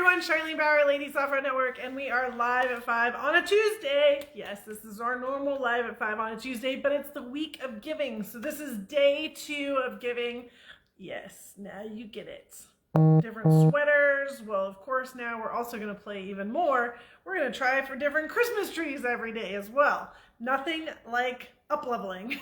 everyone, Charlene Bauer, Lady Software Network, and we are live at 5 on a Tuesday. Yes, this is our normal live at 5 on a Tuesday, but it's the week of giving. So this is day 2 of giving. Yes, now you get it. Different sweaters. Well, of course, now we're also going to play even more. We're going to try for different Christmas trees every day as well. Nothing like up-leveling.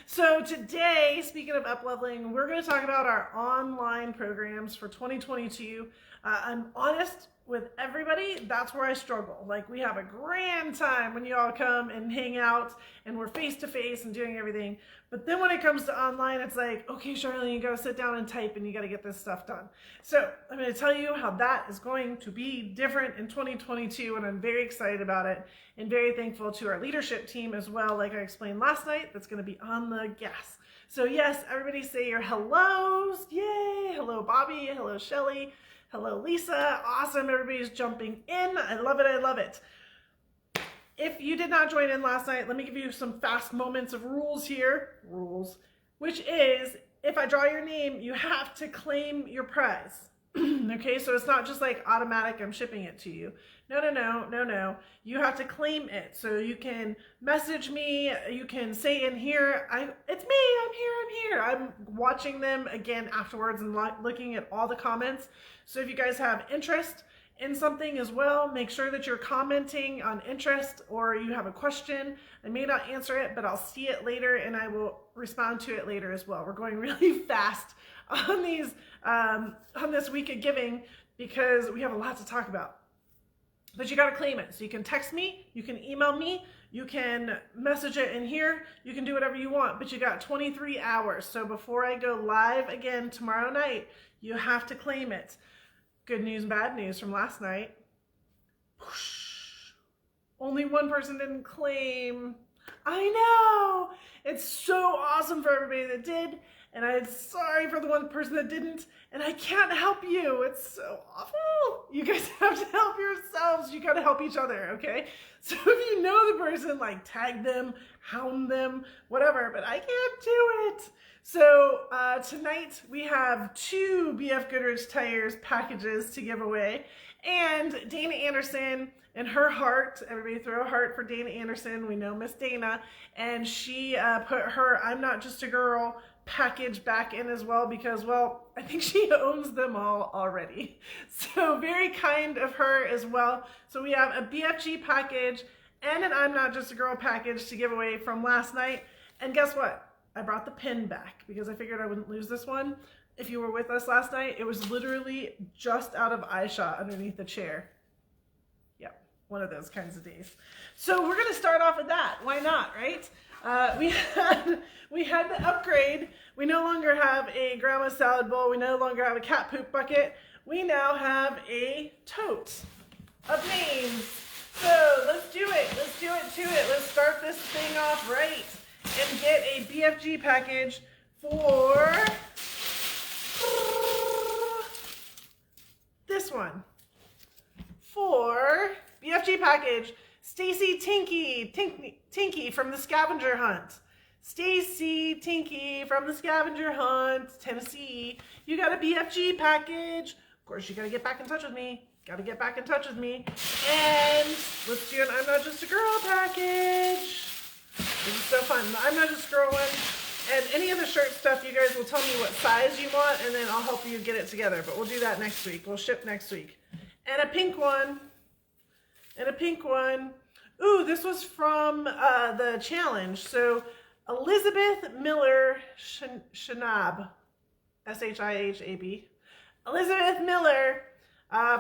So today, speaking of up-leveling, we're going to talk about our online programs for 2022. I'm honest with everybody, that's where I struggle. Like, we have a grand time when you all come and hang out and we're face-to-face and doing everything. But then when it comes to online, it's like, okay, Charlene, you got to sit down and type and you got to get this stuff done. So I'm going to tell you how that is going to be different in 2022, and I'm very excited about it and very thankful to our leadership team as well, like I explained last night, that's going to be on the gas. So yes, everybody say your hellos. Yay! Hello, Bobby. Hello, Shelly. Hello, Lisa. Awesome. Everybody's jumping in. I love it. I love it. If you did not join in last night, let me give you some fast moments of rules here. Rules. Which is, if I draw your name, you have to claim your prize. Okay, so it's not just like automatic, I'm shipping it to you. No. You have to claim it. So you can message me, you can say in here, it's me, I'm here. I'm watching them again afterwards and looking at all the comments. So if you guys have interest in something as well, make sure that you're commenting on interest, or you have a question. I may not answer it, but I'll see it later and I will respond to it later as well. We're going really fast on these on this week of giving because we have a lot to talk about. But you got to claim it. So you can text me, you can email me, you can message it in here, you can do whatever you want, but you got 23 hours. So before I go live again tomorrow night, you have to claim it. Good news, bad news from last night. Whoosh. Only one person didn't claim. I know. It's so awesome for everybody that did. And I'm sorry for the one person that didn't. And I can't help you. It's so awful. You guys have to help yourselves. You got to help each other, okay? So if you know the person, like tag them, hound them, whatever. But I can't do it. So tonight we have 2 BF Goodrich Tires packages to give away. And Dana Anderson and her heart, everybody throw a heart for Dana Anderson. We know Miss Dana. And she put her I'm Not Just a Girl package back in as well because, well, I think she owns them all already. So very kind of her as well. So we have a BFG package and an I'm Not Just a Girl package to give away from last night. And guess what? I brought the pin back because I figured I wouldn't lose this one. If you were with us last night, it was literally just out of eye shot underneath the chair. Yep, one of those kinds of days. So we're going to start off with that. Why not, right? We had the upgrade. We no longer have a grandma's salad bowl. We no longer have a cat poop bucket. We now have a tote of names. So let's do it. Let's do it to it. Let's start this thing off right and get a BFG package for this one. For BFG package, Stacy Tinky from the Scavenger Hunt. Stacy Tinky from the Scavenger Hunt, Tennessee. You got a BFG package. Of course, you got to get back in touch with me. Got to get back in touch with me. And let's do an I'm Not Just a Girl package. This is so fun. I'm Not Just a Girl one. And any of the shirt stuff, you guys will tell me what size you want, and then I'll help you get it together. But we'll do that next week. We'll ship next week. And a pink one. And a pink one. Ooh, this was from the challenge. So Elizabeth Miller Shinab, S-H-I-H-A-B. Elizabeth Miller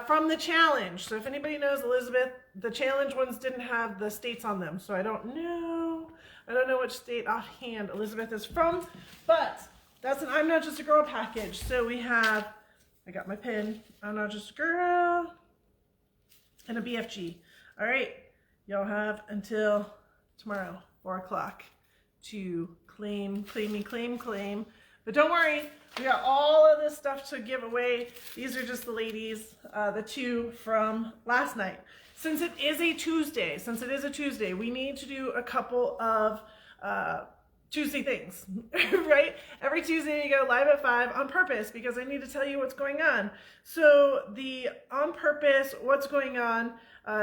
from the challenge. So if anybody knows Elizabeth, the challenge ones didn't have the states on them. So I don't know. I don't know which state offhand Elizabeth is from. But that's an I'm Not Just a Girl package. So we have, I got my pen, I'm Not Just a Girl, and a BFG. All right. Y'all have until tomorrow, 4 o'clock, to claim. But don't worry, we got all of this stuff to give away. These are just the ladies, the 2 from last night. Since it is a Tuesday, we need to do a couple of Tuesday things, right? Every Tuesday you go live at 5 on purpose because I need to tell you what's going on. So the on purpose, what's going on,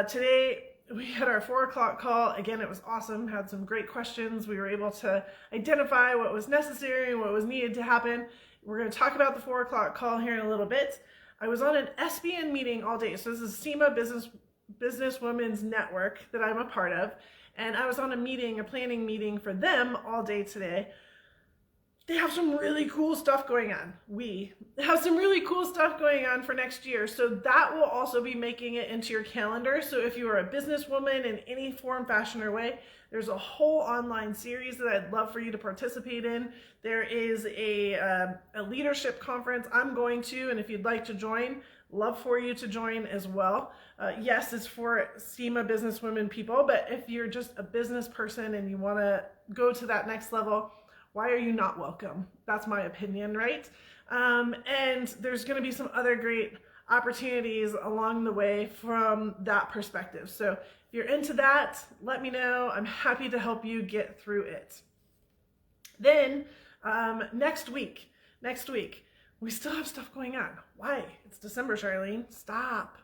today we had our 4 o'clock call. Again, it was awesome, had some great questions. We were able to identify what was necessary and what was needed to happen. We're going to talk about the 4 o'clock call here in a little bit. I was on an SBN meeting all day. So this is SEMA Business Women's Network that I'm a part of. And I was on a planning meeting for them all day today. They have some really cool stuff going on. We have some really cool stuff going on for next year. So that will also be making it into your calendar. So if you are a businesswoman in any form, fashion, or way, there's a whole online series that I'd love for you to participate in. There is a leadership conference I'm going to, and if you'd like to join, love for you to join as well. Yes, it's for SEMA businesswomen people, but if you're just a business person and you want to go to that next level, why are you not welcome? That's my opinion, right? And there's going to be some other great opportunities along the way from that perspective. So if you're into that, let me know. I'm happy to help you get through it. Then next week, we still have stuff going on. Why? It's December, Charlene. Stop.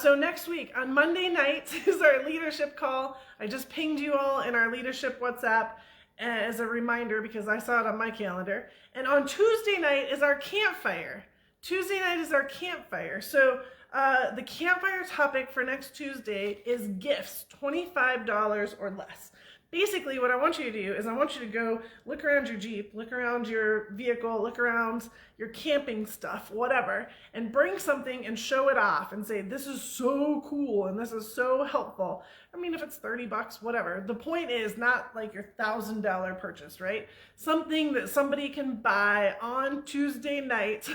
So next week on Monday night is our leadership call. I just pinged you all in our leadership WhatsApp as a reminder because I saw it on my calendar. And on Tuesday night is our campfire. Tuesday night is our campfire. So the campfire topic for next Tuesday is gifts, $25 or less. Basically, what I want you to do is I want you to go look around your Jeep, look around your vehicle, look around your camping stuff, whatever, and bring something and show it off and say, this is so cool and this is so helpful. I mean, if it's 30 bucks, whatever. The point is not like your $1,000 purchase, right? Something that somebody can buy on Tuesday night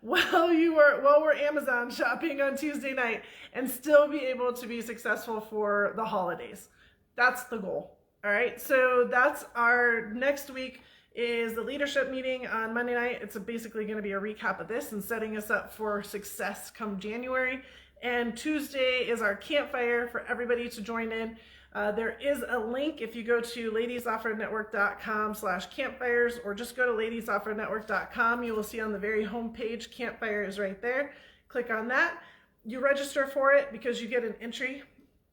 while we're Amazon shopping on Tuesday night and still be able to be successful for the holidays. That's the goal. All right, so that's our next week is the leadership meeting on Monday night. It's basically going to be a recap of this and setting us up for success come January. And Tuesday is our campfire for everybody to join in. There is a link if you go to ladiesoffernetwork.com/campfires or just go to ladiesoffernetwork.com. You will see on the very home page, campfire is right there. Click on that. You register for it because you get an entry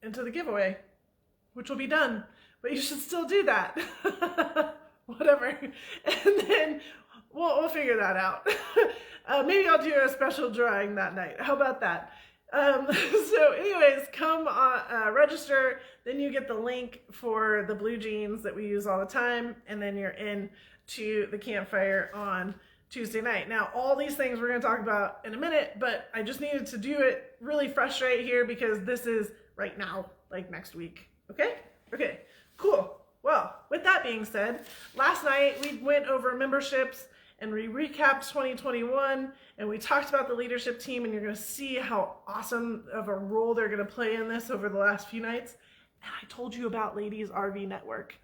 into the giveaway, which will be done. But you should still do that. Whatever. And then we'll figure that out. Maybe I'll do a special drawing that night. How about that? So anyways, come register. Then you get the link for the blue jeans that we use all the time. And then you're in to the campfire on Tuesday night. Now, all these things we're going to talk about in a minute, but I just needed to do it really fresh right here because this is right now, like next week. Okay? Okay. Cool. Well, with that being said, last night we went over memberships and we recapped 2021 and we talked about the leadership team, and you're going to see how awesome of a role they're going to play in this over the last few nights. And I told you about Ladies RV Network.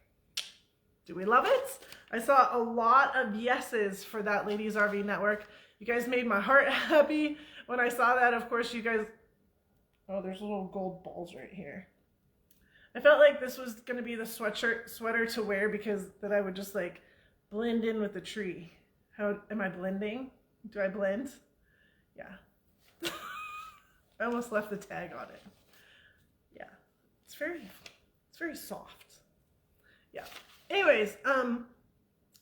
Do we love it? I saw a lot of yeses for that Ladies RV Network. You guys made my heart happy when I saw that. Of course, you guys, oh, there's little gold balls right here. I felt like this was going to be the sweater to wear because that I would just like blend in with the tree. How am I blending? Do I blend? Yeah. I almost left the tag on it. Yeah. It's very soft. Yeah. Anyways,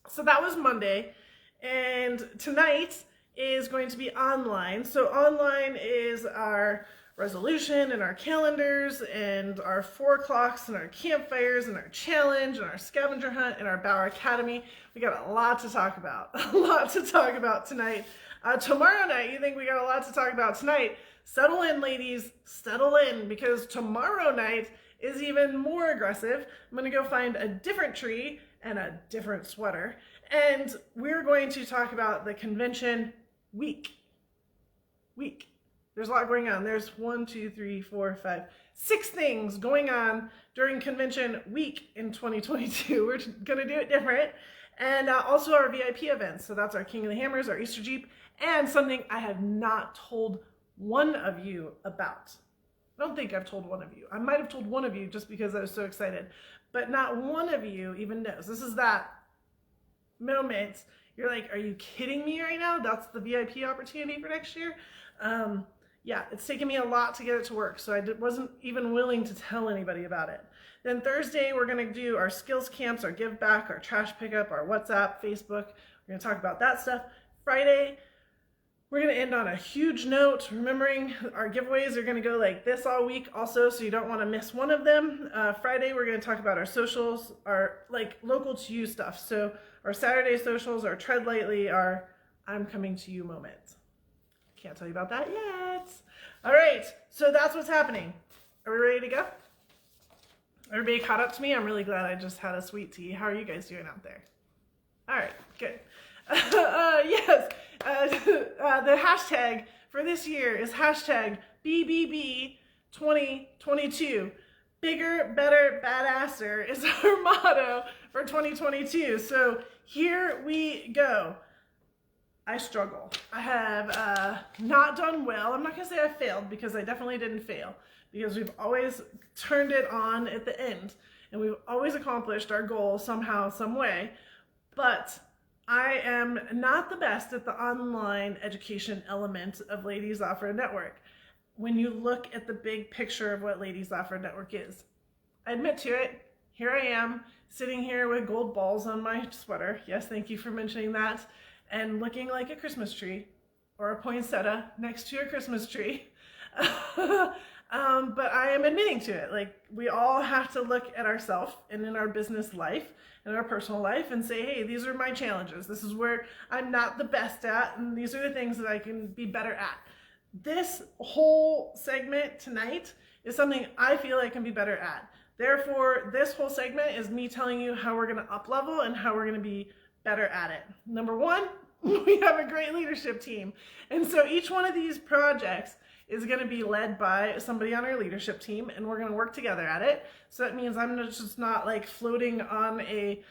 so that was Monday, and tonight is going to be online. So online is our resolution and our calendars and our 4 o'clocks and our campfires and our challenge and our scavenger hunt and our Bauer Academy. We got a lot to talk about. A lot to talk about tonight. Tomorrow night, you think we got a lot to talk about tonight? Settle in, ladies. Settle in, because tomorrow night is even more aggressive. I'm going to go find a different tree and a different sweater, and we're going to talk about the convention week. There's a lot going on. There's 1, 2, 3, 4, 5, 6 things going on during convention week in 2022. We're going to do it different. And also our VIP events. So that's our King of the Hammers, our Easter Jeep, and something I have not told one of you about. I don't think I've told one of you. I might have told one of you just because I was so excited, but not one of you even knows. This is that moment, you're like, are you kidding me right now? That's the VIP opportunity for next year. Yeah, it's taken me a lot to get it to work, so I wasn't even willing to tell anybody about it. Then Thursday, we're going to do our skills camps, our give back, our trash pickup, our WhatsApp, Facebook. We're going to talk about that stuff. Friday, we're going to end on a huge note, remembering our giveaways are going to go like this all week also, so you don't want to miss one of them. Friday, we're going to talk about our socials, our like local to you stuff. So our Saturday socials, our tread lightly, our I'm coming to you moments. Can't tell you about that yet. All right, so that's what's happening. Are we ready to go? Everybody caught up to me? I'm really glad I just had a sweet tea. How are you guys doing out there? All right, good. Yes, the hashtag for this year is hashtag BBB2022. Bigger, better, badasser is our motto for 2022. So here we go. I struggle. I have not done well. I'm not going to say I failed, because I definitely didn't fail, because we've always turned it on at the end and we've always accomplished our goal somehow, some way. But I am not the best at the online education element of Ladies Off-Road Network. When you look at the big picture of what Ladies Off-Road Network is, I admit to it. Here I am sitting here with gold balls on my sweater. Yes, thank you for mentioning that. And looking like a Christmas tree, or a poinsettia next to a Christmas tree. But I am admitting to it. Like, we all have to look at ourselves and in our business life and our personal life and say, hey, these are my challenges. This is where I'm not the best at, and these are the things that I can be better at. This whole segment tonight is something I feel I can be better at. Therefore, this whole segment is me telling you how we're going to up level and how we're going to be better at it. Number one, we have a great leadership team. And so each one of these projects is going to be led by somebody on our leadership team, and we're going to work together at it. So that means I'm just not like floating on a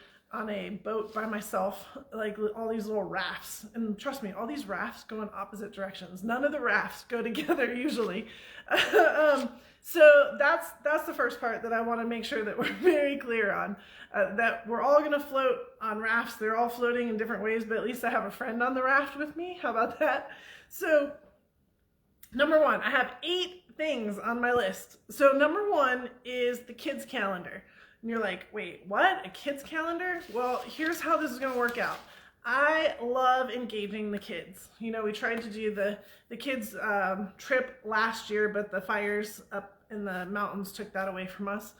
boat by myself, like all these little rafts. And trust me, all these rafts go in opposite directions. None of the rafts go together usually. So that's the first part that I want to make sure that we're very clear on, that we're all going to float on rafts. They're all floating in different ways, but at least I have a friend on the raft with me. How about that? So number one, I have 8 things on my list. So number one is the kids calendar. And you're like, wait, what? A kids calendar? Well, here's how this is going to work out. I love engaging the kids. You know, we tried to do the kids trip last year, but the fires up in the mountains took that away from us.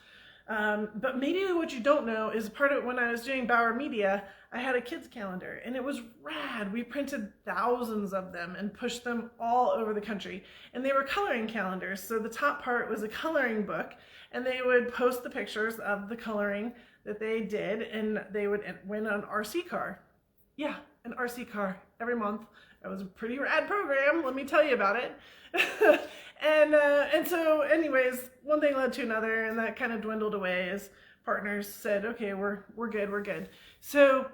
But maybe what you don't know is part of when I was doing Bauer Media, I had a kids calendar, and it was rad. We printed thousands of them and pushed them all over the country. And they were coloring calendars. So the top part was a coloring book, and they would post the pictures of the coloring that they did, and they would win an RC car. Yeah, an RC car every month. That was a pretty rad program, let me tell you about it. And so anyways, one thing led to another, and that kind of dwindled away as partners said, okay, we're good. So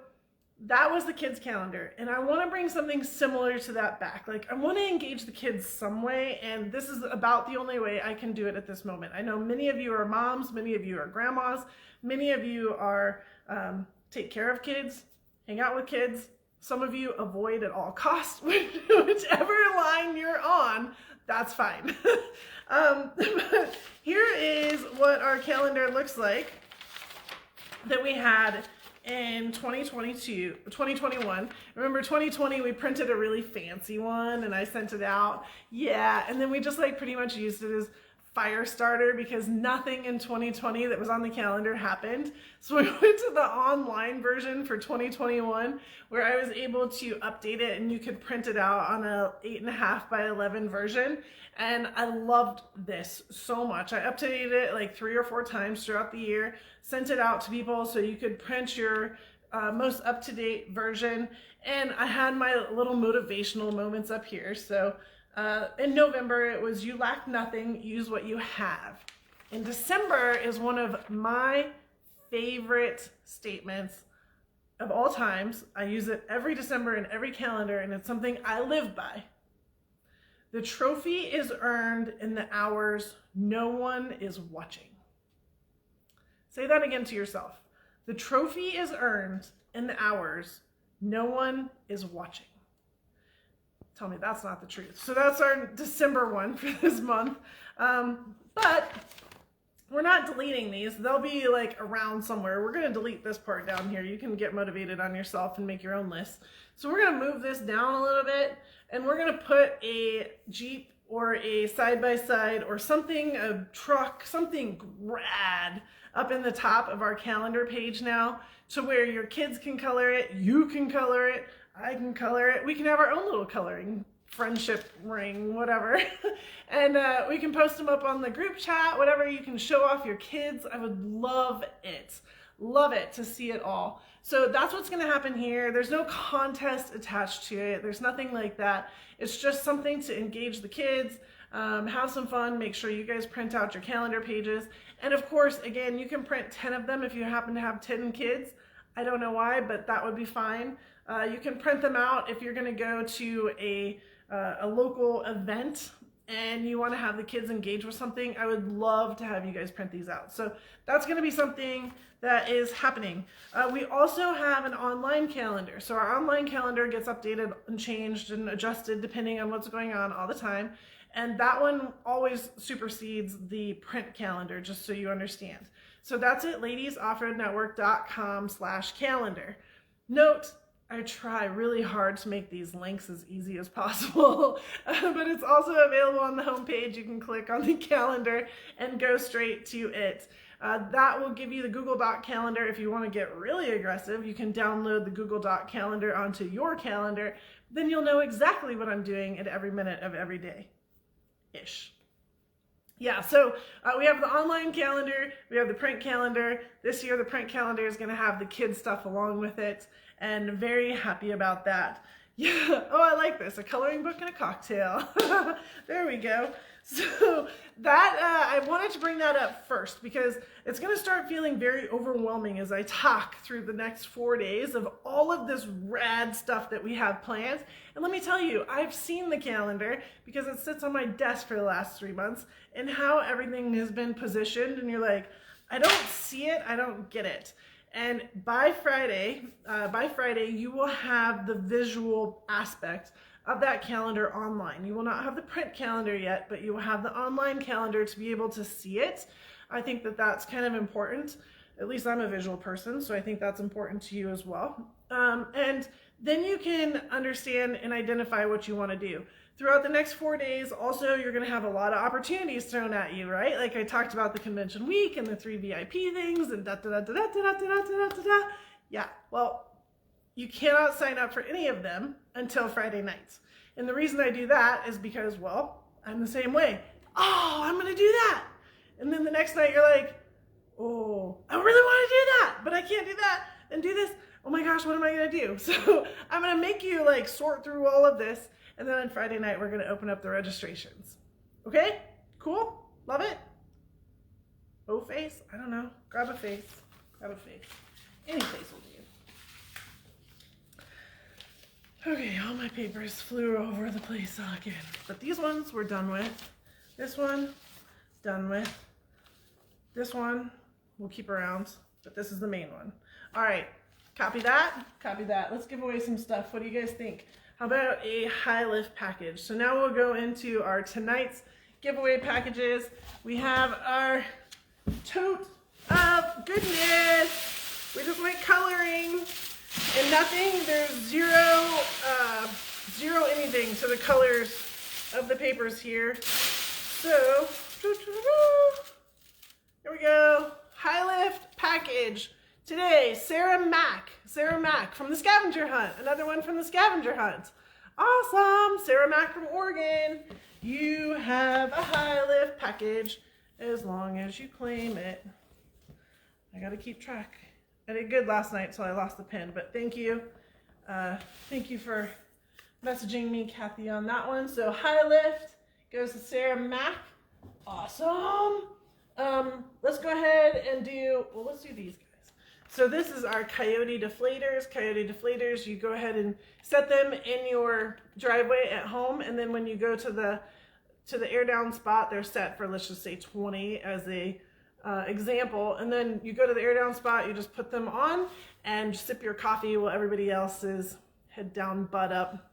that was the kids calendar, and I want to bring something similar to that back. Like, I want to engage the kids some way, and this is about the only way I can do it at this moment. I know many of you are moms, many of you are grandmas, many of you are take care of kids, hang out with kids. Some of you avoid at all costs, whichever line you're on, that's fine. But here is what our calendar looks like that we had in 2021. Remember 2020, we printed a really fancy one and I sent it out. Yeah, and then we just like pretty much used it as fire starter because nothing in 2020 that was on the calendar happened. So we went to the online version for 2021 where I was able to update it and you could print it out on a 8.5 by 11 version. And I loved this so much. I updated it like 3 or 4 times throughout the year, sent it out to people so you could print your most up-to-date version. And I had my little motivational moments up here. So in November, it was you lack nothing, use what you have. In December is one of my favorite statements of all times. I use it every December in every calendar, and it's something I live by. The trophy is earned in the hours no one is watching. Say that again to yourself. The trophy is earned in the hours No one is watching. Tell me that's not the truth. So that's our December one for this month. But we're not deleting these. They'll be like around somewhere. We're going to delete this part down here. You can get motivated on yourself and make your own list. So we're going to move this down a little bit, and we're going to put a Jeep or a side-by-side or something, a truck, something rad up in the top of our calendar page now, to where your kids can color it, you can color it, I can color it. We can have our own little coloring friendship ring, whatever. And we can post them up on the group chat, whatever. You can show off your kids. I would love it. Love it to see it all. So that's what's going to happen here. There's no contest attached to it. There's nothing like that. It's just something to engage the kids, have some fun, make sure you guys print out your calendar pages. And of course, again, you can print 10 of them if you happen to have 10 kids. I don't know why, but that would be fine. You can print them out if you're going to go to a local event and you want to have the kids engage with something. I would love to have you guys print these out. So that's going to be something that is happening. We also have an online calendar. So our online calendar gets updated and changed and adjusted depending on what's going on all the time. And that one always supersedes the print calendar, just so you understand. So that's at ladiesoffroadnetwork.com/calendar. Note, I try really hard to make these links as easy as possible, but it's also available on the homepage. You can click on the calendar and go straight to it. That will give you the Google Doc calendar. If you want to get really aggressive, you can download the Google Doc calendar onto your calendar. Then you'll know exactly what I'm doing at every minute of every day-ish. Yeah, so we have the online calendar, we have the print calendar. This year the print calendar is going to have the kids stuff along with it, and very happy about that. Yeah, oh, I like this, a coloring book and a cocktail. There we go. So that, I wanted to bring that up first because it's going to start feeling very overwhelming as I talk through the next 4 days of all of this rad stuff that we have planned. And let me tell you, I've seen the calendar because it sits on my desk for the last 3 months and how everything has been positioned, and you're like, I don't see it, I don't get it. And by Friday, you will have the visual aspect of that calendar online. You will not have the print calendar yet, but you will have the online calendar to be able to see it. I think that that's kind of important. At least I'm a visual person, so I think that's important to you as well. And then you can understand and identify what you want to do. Throughout the next 4 days, also, you're going to have a lot of opportunities thrown at you, right? Like I talked about the convention week and the 3 VIP things and da-da-da-da-da-da-da-da-da-da-da. Yeah, well, you cannot sign up for any of them until Friday nights. And the reason I do that is because, well, I'm the same way. Oh, I'm going to do that. And then the next night you're like, oh, I really want to do that, but I can't do that and do this. Oh my gosh, what am I going to do? So I'm going to make you like sort through all of this. And then on Friday night, we're going to open up the registrations. Okay? Cool? Love it? Oh, face? I don't know. Grab a face. Grab a face. Any face will do. Okay, all my papers flew over the place again. But these ones we're done with. This one, done with. This one, we'll keep around. But this is the main one. All right. Copy that. Copy that. Let's give away some stuff. What do you guys think? How about a high lift package? So now we'll go into our tonight's giveaway packages. We have our tote of goodness. We just went coloring and nothing. There's zero anything to the colors of the papers here. So, here we go. High lift package. Today, Sarah Mack from the scavenger hunt. Another one from the scavenger hunt. Awesome, Sarah Mack from Oregon. You have a high lift package as long as you claim it. I gotta keep track. I did good last night, so I lost the pen, but thank you. Thank you for messaging me, Kathy, on that one. So high lift goes to Sarah Mack. Awesome. Let's go ahead and do, well, let's do these guys. So this is our coyote deflators. Coyote deflators, you go ahead and set them in your driveway at home, and then when you go to the air down spot, they're set for, let's just say 20 as a example, and then you go to the air down spot, you just put them on and sip your coffee while everybody else is head down, butt up,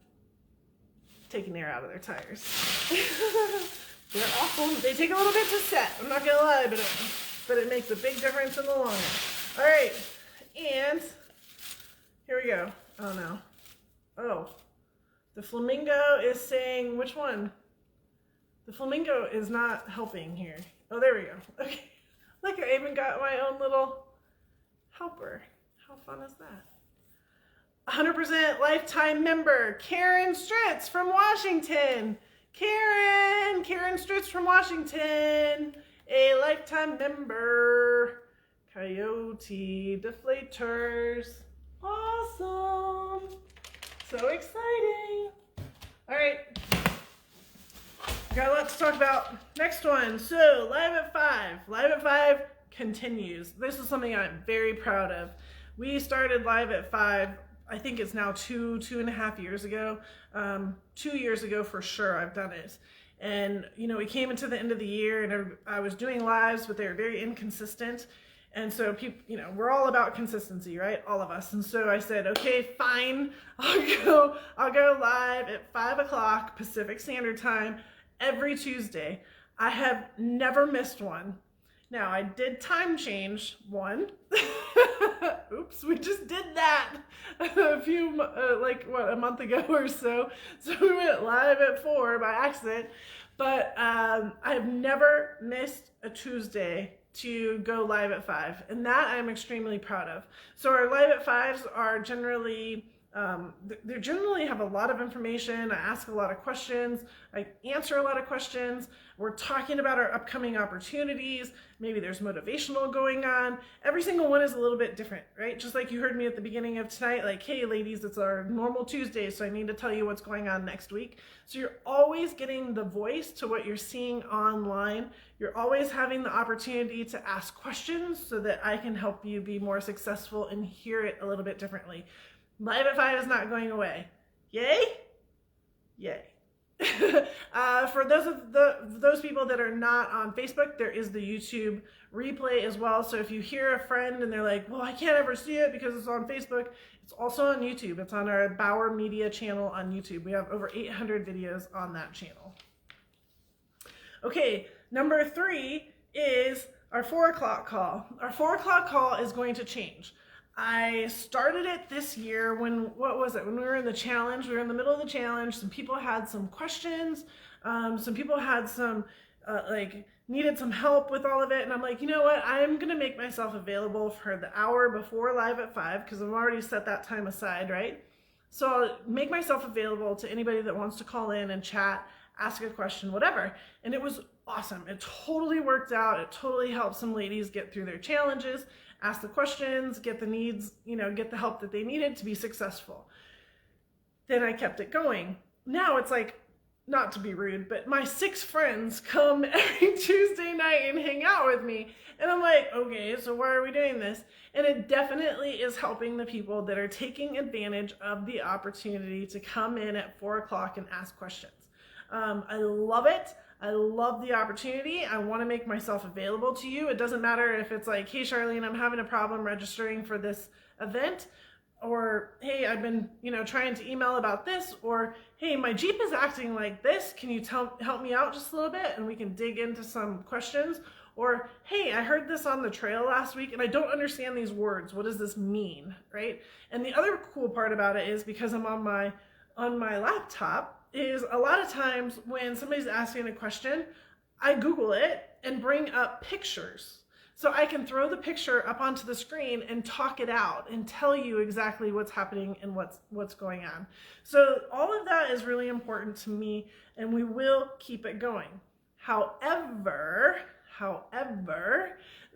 taking air out of their tires. They're awful. They take a little bit to set, I'm not gonna lie, but it makes a big difference in the long run. All right, and here we go. Oh no. Oh, the flamingo is saying, which one? The flamingo is not helping here. Oh, there we go. Okay. Look, I even got my own little helper. How fun is that? 100% lifetime member, Karen Stritz from Washington. Karen Stritz from Washington, a lifetime member. Coyote deflators. Awesome. So exciting. All right. Got a lot to talk about. Next one. So Live at 5. Live at 5 continues. This is something I'm very proud of. We started Live at 5, I think it's now two and a half years ago. 2 years ago for sure I've done it. And, you know, we came into the end of the year and I was doing lives, but they were very inconsistent. And so people, you know, we're all about consistency, right? All of us. And so I said, okay, fine. I'll go live at 5 o'clock Pacific Standard Time every Tuesday. I have never missed one. Now I did time change one. Oops, we just did that a month ago or so. So we went live at 4 by accident, but I have never missed a Tuesday to go live at 5, and that I'm extremely proud of. So our live at 5s are generally, they generally have a lot of information. I ask a lot of questions. I answer a lot of questions. We're talking about our upcoming opportunities. Maybe there's motivational going on. Every single one is a little bit different, right? Just like you heard me at the beginning of tonight, like, hey ladies, it's our normal Tuesday, so I need to tell you what's going on next week. So you're always getting the voice to what you're seeing online. You're always having the opportunity to ask questions so that I can help you be more successful and hear it a little bit differently. Live at 5 is not going away. Yay? Yay. For those people that are not on Facebook, there is the YouTube replay as well. So if you hear a friend and they're like, well, I can't ever see it because it's on Facebook, it's also on YouTube. It's on our Bauer Media channel on YouTube. We have over 800 videos on that channel. Okay, number 3 is our 4 o'clock call. Our 4 o'clock call is going to change. I started it this year when we were in the challenge. We were in the middle of the challenge. Some people had some questions. Some people had some, needed some help with all of it. And I'm like, you know what? I'm going to make myself available for the hour before Live at 5 because I've already set that time aside, right? So I'll make myself available to anybody that wants to call in and chat, ask a question, whatever. And it was awesome. It totally worked out. It totally helped some ladies get through their challenges, ask the questions, get the needs, get the help that they needed to be successful. Then I kept it going. Now it's like, not to be rude, but my 6 friends come every Tuesday night and hang out with me. And I'm like, okay, so why are we doing this? And it definitely is helping the people that are taking advantage of the opportunity to come in at 4 o'clock and ask questions. I love it. I love the opportunity. I want to make myself available to you. It doesn't matter if it's like, hey, Charlene, I'm having a problem registering for this event, or hey, I've been, trying to email about this, or hey, my Jeep is acting like this. Can you help me out just a little bit? And we can dig into some questions. Or hey, I heard this on the trail last week and I don't understand these words. What does this mean, right? And the other cool part about it is because I'm on my laptop, is a lot of times when somebody's asking a question, I Google it and bring up pictures. So I can throw the picture up onto the screen and talk it out and tell you exactly what's happening and what's going on. So all of that is really important to me, and we will keep it going. However,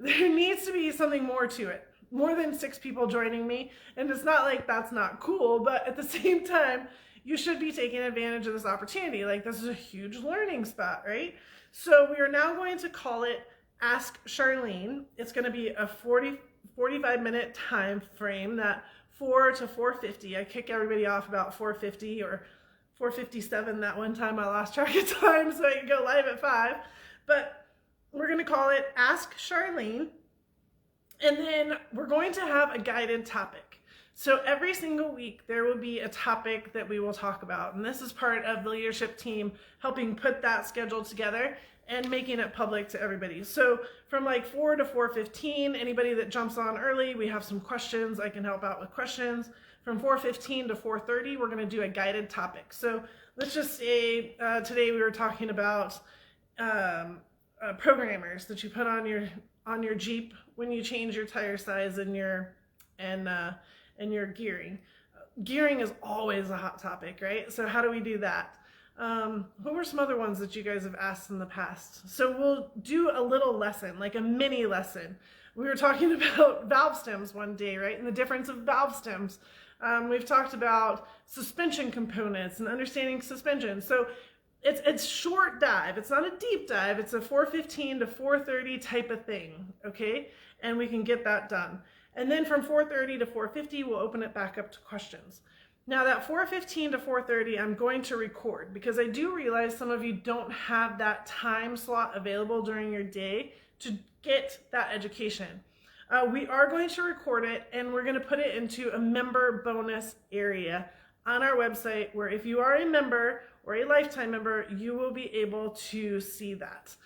there needs to be something more to it. More than 6 people joining me. And it's not like that's not cool, but at the same time, you should be taking advantage of this opportunity. Like, this is a huge learning spot, right? So we are now going to call it Ask Charlene. It's going to be a 45-minute time frame, that 4 to 4:50. I kick everybody off about 4:50 or 4:57 that one time. I lost track of time, so I can go live at 5. But we're going to call it Ask Charlene. And then we're going to have a guided topic. So every single week there will be a topic that we will talk about. And this is part of the leadership team helping put that schedule together and making it public to everybody. So from like 4 to 4:15, anybody that jumps on early, we have some questions. I can help out with questions. From 4:15 to 4:30, we're going to do a guided topic. So let's just say today we were talking about programmers that you put on your Jeep when you change your tire size and your gearing. Gearing is always a hot topic, right? So how do we do that? What were some other ones that you guys have asked in the past? So we'll do a little lesson, like a mini lesson. We were talking about valve stems one day, right? And the difference of valve stems. We've talked about suspension components and understanding suspension. So it's short dive. It's not a deep dive. It's a 4:15 to 4:30 type of thing, okay? And we can get that done. And then from 4:30 to 4:50, we'll open it back up to questions. Now that 4:15 to 4:30, I'm going to record because I do realize some of you don't have that time slot available during your day to get that education. We are going to record it and we're going to put it into a member bonus area on our website where if you are a member or a lifetime member, you will be able to see that.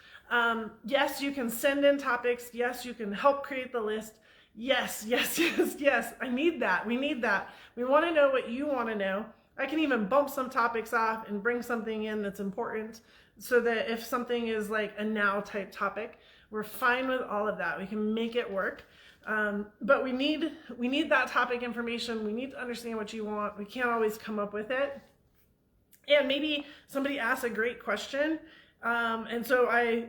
Yes, you can send in topics. Yes, you can help create the list. Yes, yes, yes, yes. I need that. We need that. We want to know what you want to know. I can even bump some topics off and bring something in that's important so that if something is like a now type topic, we're fine with all of that. We can make it work. But we need that topic information. We need to understand what you want. We can't always come up with it. And maybe somebody asks a great question. And so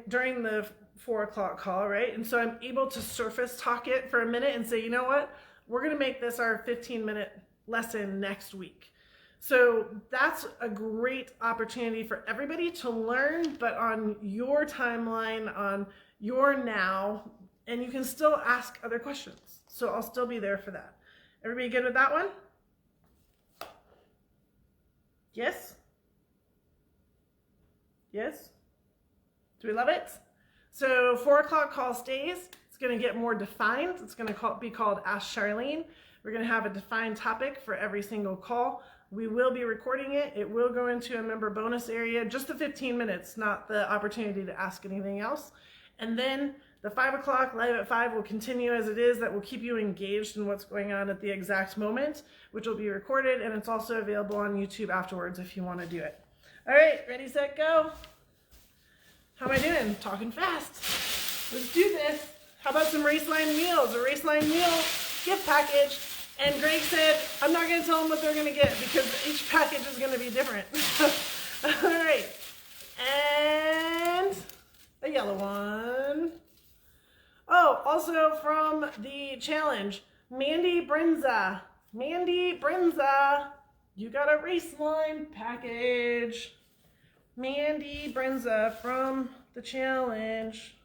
during the 4 o'clock call, right? And so I'm able to surface talk it for a minute and say, you know what? We're going to make this our 15-minute lesson next week. So that's a great opportunity for everybody to learn, but on your timeline, on your now, and you can still ask other questions. So I'll still be there for that. Everybody good with that one? Yes? Yes? Do we love it? So 4 o'clock call stays. It's going to get more defined. It's going to be called Ask Charlene. We're going to have a defined topic for every single call. We will be recording it. It will go into a member bonus area, just the 15 minutes, not the opportunity to ask anything else. And then the 5 o'clock live at 5 will continue as it is. That will keep you engaged in what's going on at the exact moment, which will be recorded. And it's also available on YouTube afterwards if you want to do it. All right, ready, set, go. How am I doing? Talking fast. Let's do this. How about some Raceline meals? A Raceline meal gift package. And Greg said, I'm not going to tell them what they're going to get because each package is going to be different. All right. And a yellow one. Oh, also from the challenge, Mandy Brinza. Mandy Brinza, you got a Raceline package. Mandy Brinza from the challenge.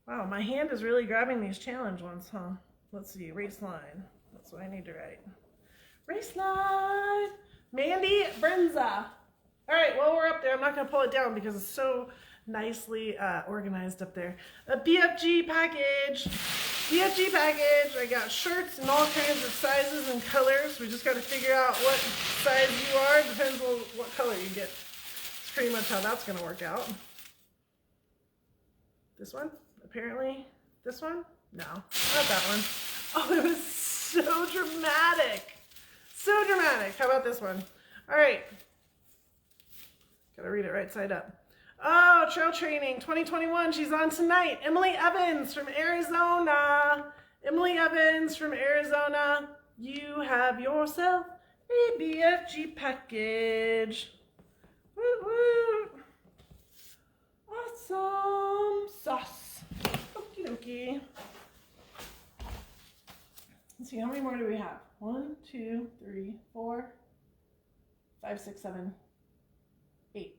Wow, my hand is really grabbing these challenge ones, huh? Let's see, Raceline. That's what I need to write. Raceline. Mandy Brinza. All right, while we're up there, I'm not going to pull it down because it's so nicely organized up there. A BFG package. BFG package. I got shirts in all kinds of sizes and colors. We just got to figure out what size you are. Depends on what color you get. It's pretty much how that's going to work out. This one? Apparently. This one? No, not that one. Oh, it was so dramatic. So dramatic. How about this one? All right. Gotta read it right side up. Oh, trail training 2021. She's on tonight. Emily Evans from Arizona. Emily Evans from Arizona. You have yourself a BFG package. Woo woo. Awesome sauce. Okie dokie. Let's see, how many more do we have? 1, 2, 3, 4, 5, 6, 7, 8.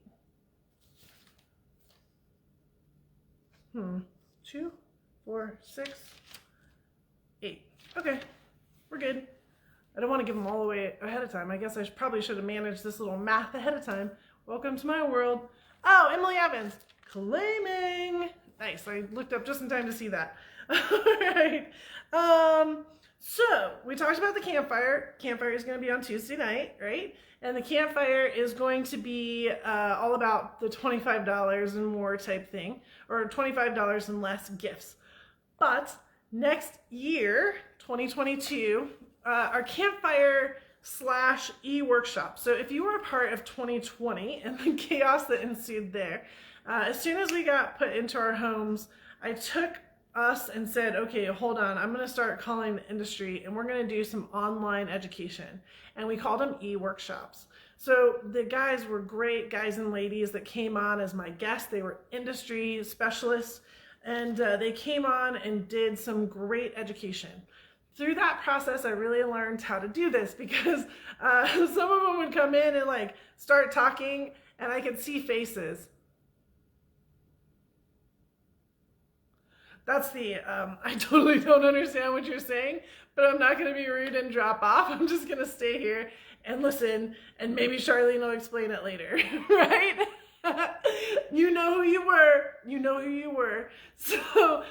2, 4, 6, 8. Okay, we're good. I don't want to give them all away ahead of time. I guess I probably should have managed this little math ahead of time. Welcome to my world. Oh, Emily Evans, claiming Nice. I looked up just in time to see that. All right. So we talked about the campfire. Campfire is going to be on Tuesday night, right? And the campfire is going to be all about the $25 and more type thing, or $25 and less gifts. But next year, 2022, our campfire / e-workshop. So if you were a part of 2020 and the chaos that ensued there, as soon as we got put into our homes, I took us and said, okay, hold on, I'm going to start calling the industry and we're going to do some online education. And we called them e-workshops. So the guys were great, guys and ladies that came on as my guests. They were industry specialists, and they came on and did some great education. Through that process, I really learned how to do this, because some of them would come in and like start talking and I could see faces. That's the, I totally don't understand what you're saying, but I'm not going to be rude and drop off. I'm just going to stay here and listen, and maybe Charlene will explain it later, right? You know who you were. You know who you were. So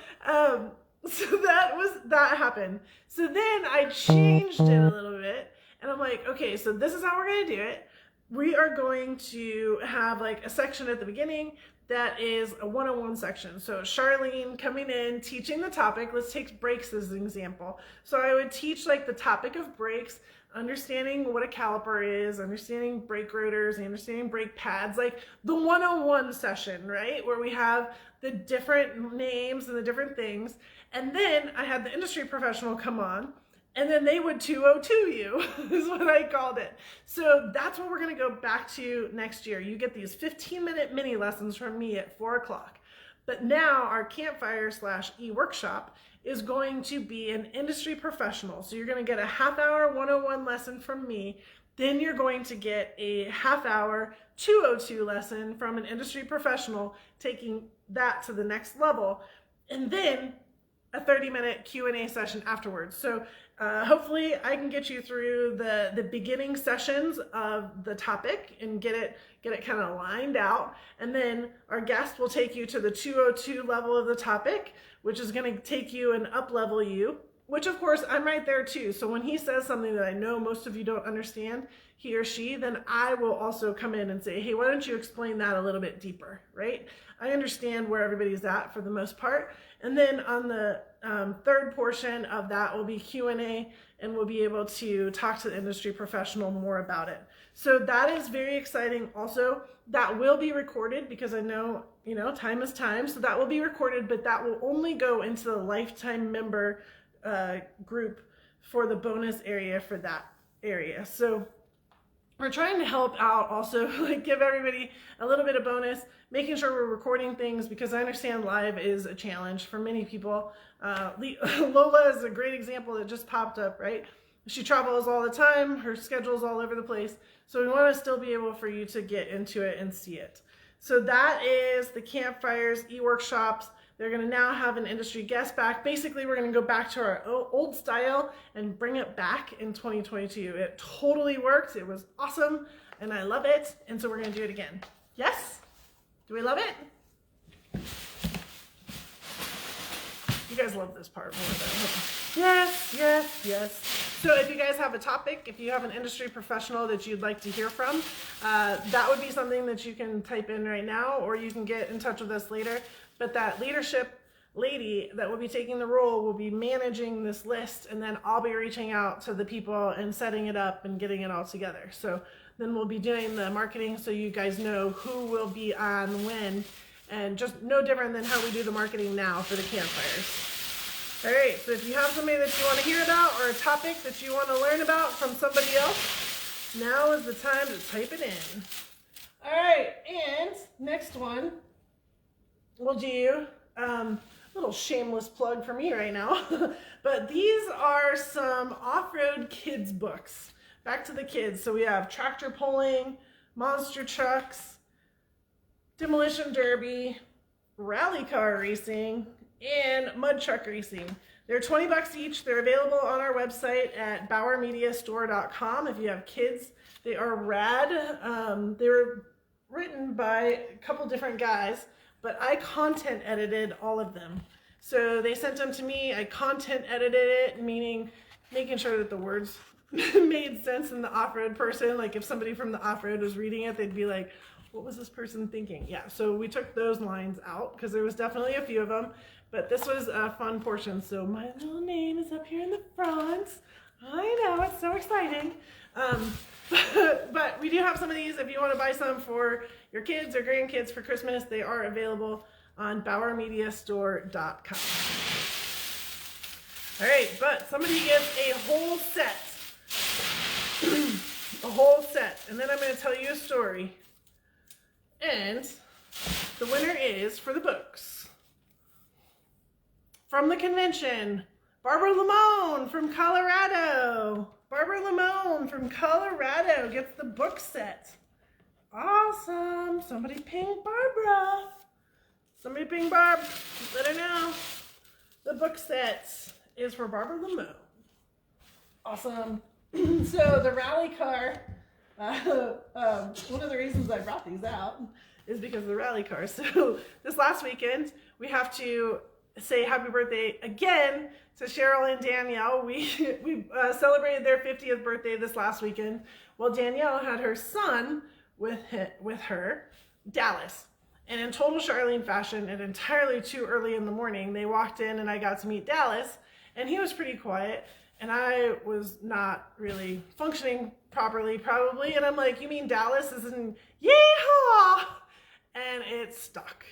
that happened. So then I changed it a little bit, and I'm like, okay, so this is how we're going to do it. We are going to have like a section at the beginning that is a one-on-one section. So Charlene coming in, teaching the topic. Let's take brakes as an example. So I would teach like the topic of brakes, understanding what a caliper is, understanding brake rotors, understanding brake pads, like the 101 session, right? Where we have the different names and the different things. And then I had the industry professional come on, and then they would 202 you, is what I called it. So that's what we're going to go back to next year. You get these 15-minute mini lessons from me at 4 o'clock. But now our campfire / e-workshop is going to be an industry professional. So you're going to get a half-hour 101 lesson from me. Then you're going to get a half-hour 202 lesson from an industry professional, taking that to the next level. And then a 30-minute Q&A session afterwards. So hopefully I can get you through the beginning sessions of the topic and get it kind of lined out. And then our guest will take you to the 202 level of the topic, which is going to take you and up-level you, which of course I'm right there too. So when he says something that I know most of you don't understand, he or she, then I will also come in and say, hey, why don't you explain that a little bit deeper, right? I understand where everybody's at for the most part. And then on the third portion of that will be Q&A, and we'll be able to talk to the industry professional more about it. So that is very exciting. Also, that will be recorded, because I know, time is time. So that will be recorded, but that will only go into the lifetime member group for the bonus area for that area. So we're trying to help out also, like give everybody a little bit of bonus, making sure we're recording things, because I understand live is a challenge for many people. Lola is a great example that just popped up, right? She travels all the time. Her schedule's all over the place. So we want to still be able for you to get into it and see it. So that is the campfires, e-workshops. They're going to now have an industry guest back. Basically, we're going to go back to our old style and bring it back in 2022. It totally worked. It was awesome, and I love it. And so we're going to do it again. Yes? Do we love it? You guys love this part more than yes, yes, yes. So if you guys have a topic, if you have an industry professional that you'd like to hear from, that would be something that you can type in right now, or you can get in touch with us later. But that leadership lady that will be taking the role will be managing this list, and then I'll be reaching out to the people and setting it up and getting it all together. So then we'll be doing the marketing, so you guys know who will be on when, and just no different than how we do the marketing now for the campfires. All right, so if you have somebody that you want to hear about, or a topic that you want to learn about from somebody else, now is the time to type it in. All right, and next one, we'll do a little shameless plug for me right now, but these are some off-road kids books. Back to the kids. So we have tractor pulling, monster trucks, demolition derby, rally car racing, and mud truck racing. They're 20 bucks each. They're available on our website at BauerMediaStore.com. If you have kids, they are rad. They were written by a couple different guys. but I content edited all of them. So they sent them to me, I content edited it, meaning making sure that the words made sense in the off-road person. Like if somebody from the off-road was reading it, they'd be like, what was this person thinking? Yeah, so we took those lines out because there was definitely a few of them, but this was a fun portion. So my little name is up here in the front. I know, it's so exciting. But we do have some of these. If you want to buy some for your kids or grandkids for Christmas, they are available on BauerMediaStore.com. All right, but somebody gets a whole set. A whole set. And then I'm going to tell you a story. And the winner is, for the books, from the convention, Barbara Lamone from Colorado. Barbara Lamone from Colorado gets the book set. Awesome. Somebody ping Barbara. Somebody ping Barb. Let her know. The book set is for Barbara Lamone. Awesome. So the rally car, one of the reasons I brought these out is because of the rally car. So this last weekend, we have to say happy birthday again to Cheryl and Danielle. We celebrated their 50th birthday this last weekend. Well, Danielle had her son with her, Dallas. And in total Charlene fashion, and entirely too early in the morning, they walked in and I got to meet Dallas, and he was pretty quiet. And I was not really functioning properly, probably. And I'm like, you mean Dallas is in yeehaw? And it stuck.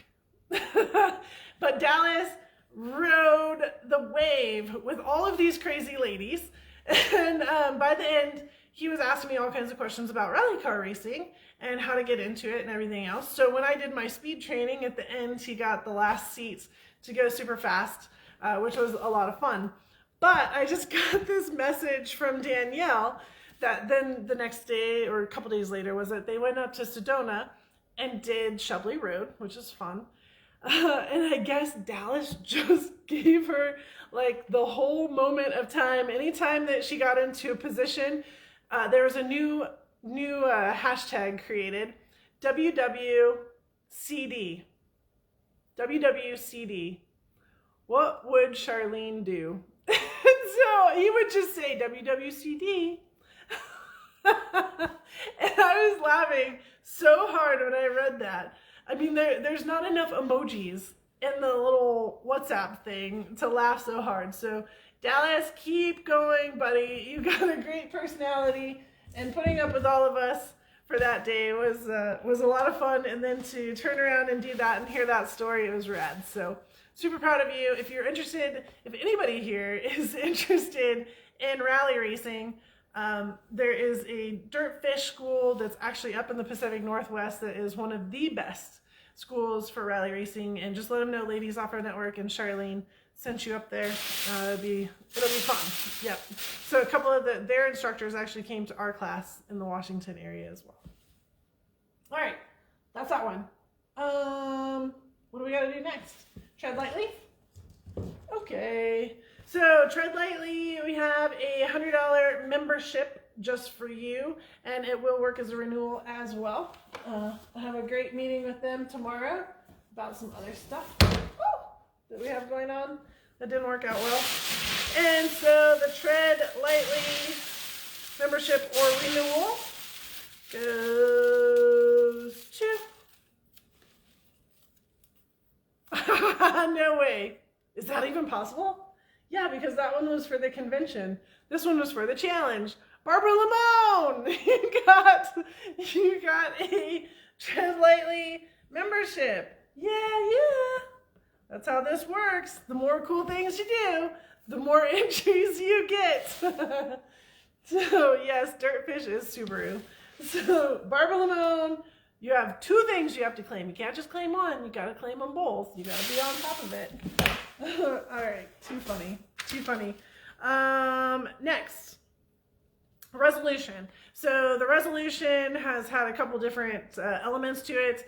But Dallas rode the wave with all of these crazy ladies. And by the end, he was asking me all kinds of questions about rally car racing and how to get into it and everything else. So when I did my speed training at the end, he got the last seats to go super fast, which was a lot of fun. But I just got this message from Danielle that then the next day or a couple days later was that they went up to Sedona and did Shubley Road, which is fun. And I guess Dallas just gave her like the whole moment of time. Anytime that she got into a position, there was a new hashtag created, WWCD. WWCD. What would Charlene do? So he would just say WWCD. And I was laughing so hard when I read that. I mean, there's not enough emojis in the little WhatsApp thing to laugh so hard. So Dallas, keep going, buddy. You got a great personality, and putting up with all of us for that day was a lot of fun. And then to turn around and do that and hear that story, it was rad. So super proud of you. If you're interested, if anybody here is interested in rally racing, there is a dirt fish school that's actually up in the Pacific Northwest that is one of the best schools for rally racing. And just let them know Ladies Off-Road Network and Charlene sent you up there. It'll be fun. Yep. So a couple of their instructors actually came to our class in the Washington area as well. All right, that's that one. What do we got to do next? Tread lightly? Okay. So Tread Lightly, we have a $100 membership just for you, and it will work as a renewal as well. I have a great meeting with them tomorrow about some other stuff that we have going on that didn't work out well. And so the Tread Lightly membership or renewal goes to... No way. Is that even possible? Yeah, because that one was for the convention. This one was for the challenge. Barbara Lamone, you got a Tread Lightly membership. Yeah. That's how this works. The more cool things you do, the more entries you get. So yes, Dirtfish is Subaru. So Barbara Lamone, you have two things you have to claim. You can't just claim one. You got to claim them both. You got to be on top of it. All right, too funny. Next, resolution. So the resolution has had a couple different elements to it.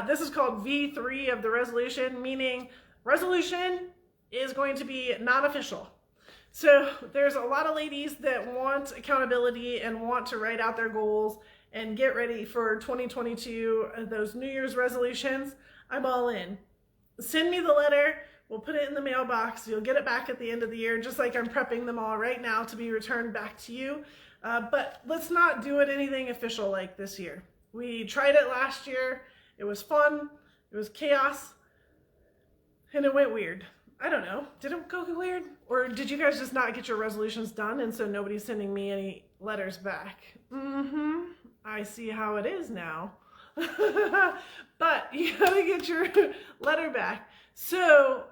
This is called V3 of the resolution, meaning resolution is going to be not official. So there's a lot of ladies that want accountability and want to write out their goals and get ready for 2022, those New Year's resolutions. I'm all in. Send me the letter. We'll put it in the mailbox. You'll get it back at the end of the year, just like I'm prepping them all right now to be returned back to you. But let's not do it anything official like this year. We tried it last year. It was fun. It was chaos. And it went weird. I don't know. Did it go weird? Or did you guys just not get your resolutions done and so nobody's sending me any letters back? I see how it is now. But you gotta get your letter back. So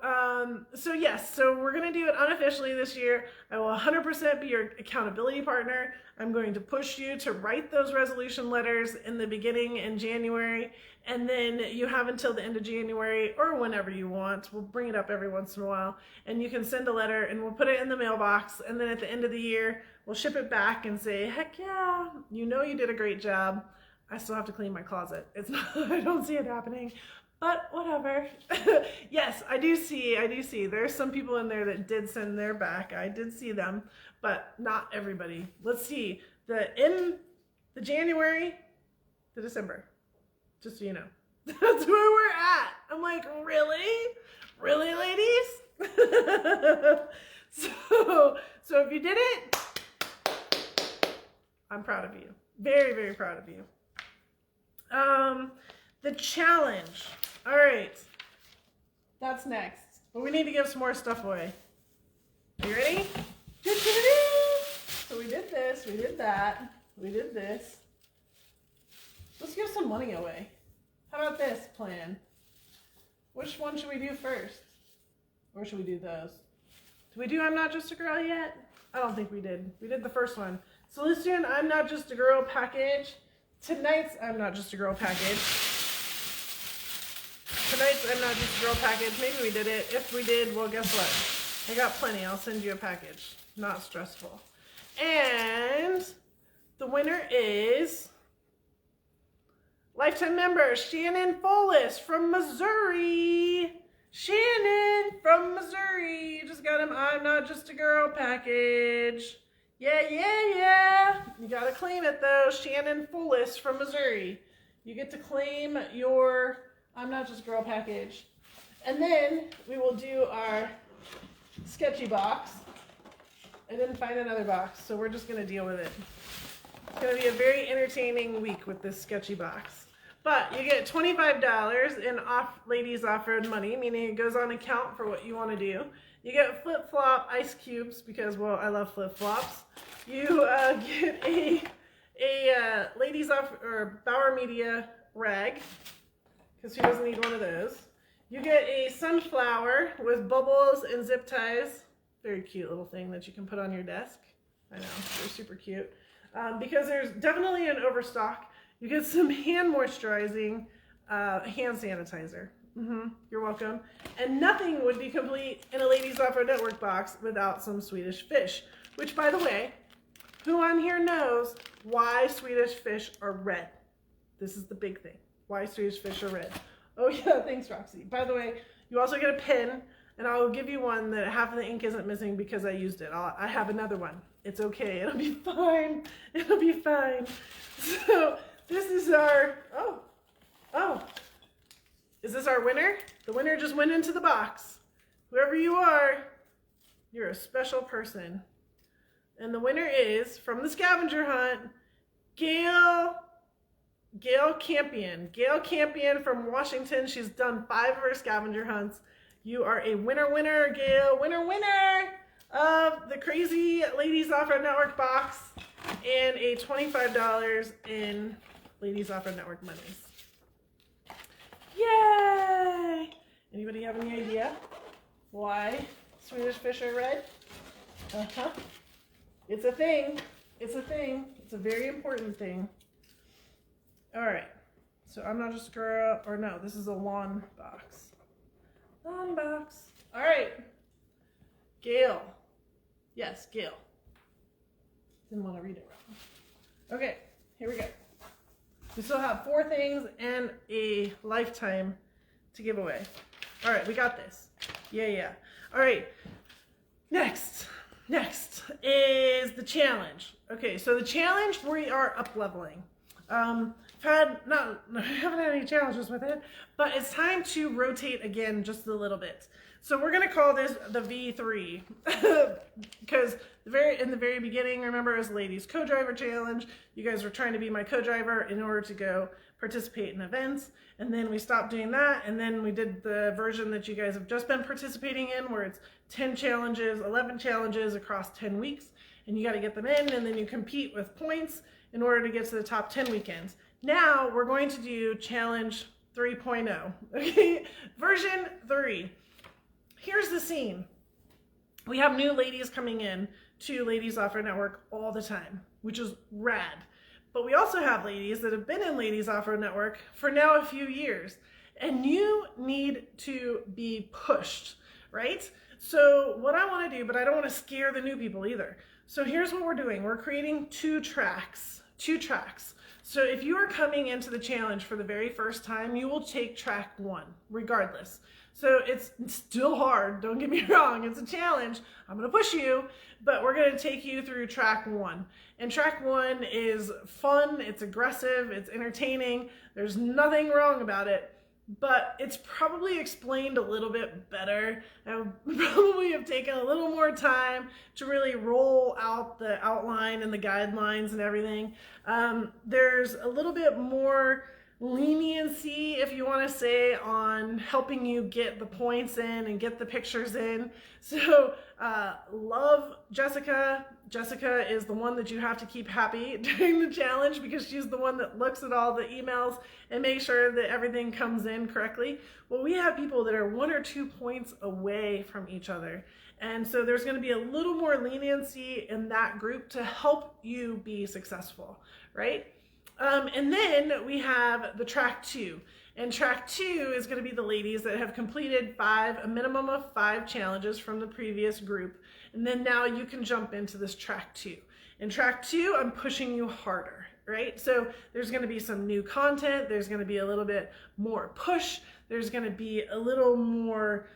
yes, so we're gonna do it unofficially this year. I will 100% be your accountability partner. I'm going to push you to write those resolution letters in the beginning in January, and then you have until the end of January or whenever you want. We'll bring it up every once in a while, and you can send a letter and we'll put it in the mailbox, and then at the end of the year, we'll ship it back and say, heck yeah, you know you did a great job. I still have to clean my closet. It's not, I don't see it happening, but whatever. Yes, I do see. There's some people in there that did send their back. I did see them, but not everybody. Let's see. In the January to December, just so you know. That's where we're at. I'm like, really? Really, ladies? So if you did it, I'm proud of you. Very, very proud of you. The challenge. All right. That's next. But we need to give some more stuff away. Are you ready? So we did this, we did that, we did this. Let's give some money away. How about this plan? Which one should we do first? Or should we do those? Did we do I'm Not Just a Girl yet? I don't think we did. We did the first one. So let's do an I'm Not Just a Girl package. Tonight's I'm Not Just a Girl package. Tonight's I'm Not Just a Girl package. Maybe we did it. If we did, well, guess what? I got plenty. I'll send you a package. Not stressful. And the winner is lifetime member Shannon Follis from Missouri. Shannon from Missouri. You just got him I'm Not Just a Girl package. Yeah. You gotta claim it though. Shannon Follis from Missouri. You get to claim your I'm Not Just a Girl package. And then we will do our sketchy box. I didn't find another box, so we're just gonna deal with it. It's gonna be a very entertaining week with this sketchy box. But you get $25 in ladies off-road money, meaning it goes on account for what you want to do. You get flip-flop ice cubes because, well, I love flip-flops. You get a ladies off or Bauer Media rag because who doesn't need one of those? You get a sunflower with bubbles and zip ties. Very cute little thing that you can put on your desk. I know, they're super cute. Because there's definitely an overstock. You get some hand moisturizing hand sanitizer. You're welcome. And nothing would be complete in a Ladies Off-Road Network box without some Swedish fish. Which, by the way, who on here knows why Swedish fish are red? This is the big thing. Why Swedish fish are red. Oh yeah, thanks Roxy. By the way, you also get a pin, and I'll give you one that half of the ink isn't missing because I used it. I have another one. It's okay. It'll be fine. It'll be fine. So this is our, is this our winner? The winner just went into the box. Whoever you are, you're a special person. And the winner is, from the scavenger hunt, Gail Campion. Gail Campion from Washington. She's done 5 of her scavenger hunts. You are a winner, Gail. Winner of the Crazy Ladies Off-Road Network box and a $25 in Ladies Off-Road Network monies. Yay! Anybody have any idea why Swedish fish are red? It's a thing. It's a thing. It's a very important thing. All right. So I'm Not Just a Girl, or no, this is a lawn box. Lawn box. All right. Gail. Yes, Gail. Didn't want to read it wrong. Okay, here we go. We still have 4 things and a lifetime to give away. All right, we got this. Yeah. All right, next is the challenge. Okay, so the challenge, we are up leveling. I haven't had any challenges with it, but it's time to rotate again just a little bit. So we're going to call this the V3 because in the very beginning, remember, it was Ladies Co-Driver Challenge. You guys were trying to be my co-driver in order to go participate in events. And then we stopped doing that. And then we did the version that you guys have just been participating in where it's 10 challenges, 11 challenges across 10 weeks. And you got to get them in, and then you compete with points in order to get to the top 10 weekends. Now we're going to do Challenge 3.0, okay? Version 3. Here's the scene. We have new ladies coming in to Ladies Off-Road Network all the time, which is rad. But we also have ladies that have been in Ladies Off-Road Network for now a few years. And you need to be pushed, right? So what I want to do, but I don't want to scare the new people either. So here's what we're doing. We're creating two tracks. So if you are coming into the challenge for the very first time, you will take track 1, regardless. So it's still hard, don't get me wrong, it's a challenge. I'm gonna push you, but we're gonna take you through track 1. And track 1 is fun, it's aggressive, it's entertaining, there's nothing wrong about it, but it's probably explained a little bit better. I would probably have taken a little more time to really roll out the outline and the guidelines and everything. There's a little bit more leniency, if you want to say, on helping you get the points in and get the pictures in. So love Jessica. Jessica is the one that you have to keep happy during the challenge because she's the one that looks at all the emails and makes sure that everything comes in correctly. Well, we have people that are 1 or 2 points away from each other. And so there's going to be a little more leniency in that group to help you be successful, right? And then we have the track 2. And track 2 is going to be the ladies that have completed a minimum of 5 challenges from the previous group. And then now you can jump into this track 2. In track 2, I'm pushing you harder, right? So there's going to be some new content. There's going to be a little bit more push. There's going to be a little more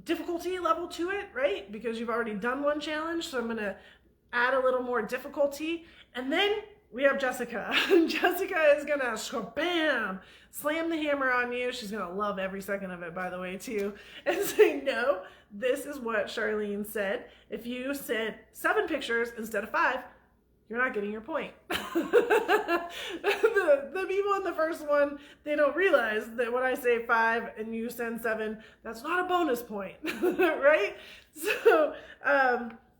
difficulty level to it, right? Because you've already done one challenge. So I'm going to add a little more difficulty. And then we have Jessica. Jessica is going to bam, slam the hammer on you. She's going to love every second of it, by the way, too. And say, no, this is what Charlene said. If you sent 7 pictures instead of 5, you're not getting your point. The people in the first one, they don't realize that when I say 5 and you send 7, that's not a bonus point, right? So,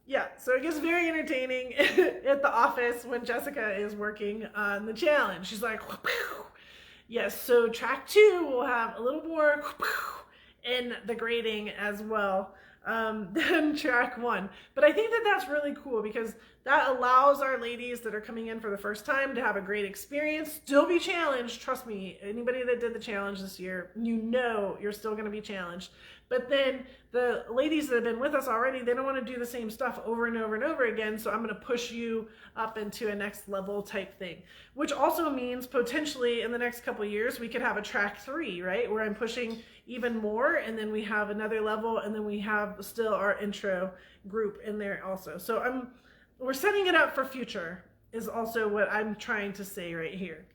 yeah, so it gets very entertaining at the office when Jessica is working on the challenge. She's like, whoo. Yes, so track 2 will have a little more in the grading as well than track 1. But I think that that's really cool because that allows our ladies that are coming in for the first time to have a great experience, still be challenged. Trust me, anybody that did the challenge this year, you know you're still going to be challenged. But then the ladies that have been with us already, they don't want to do the same stuff over and over and over again. So I'm going to push you up into a next level type thing, which also means potentially in the next couple of years, we could have a track 3, right? Where I'm pushing even more. And then we have another level. And then we have still our intro group in there also. So we're setting it up for future is also what I'm trying to say right here.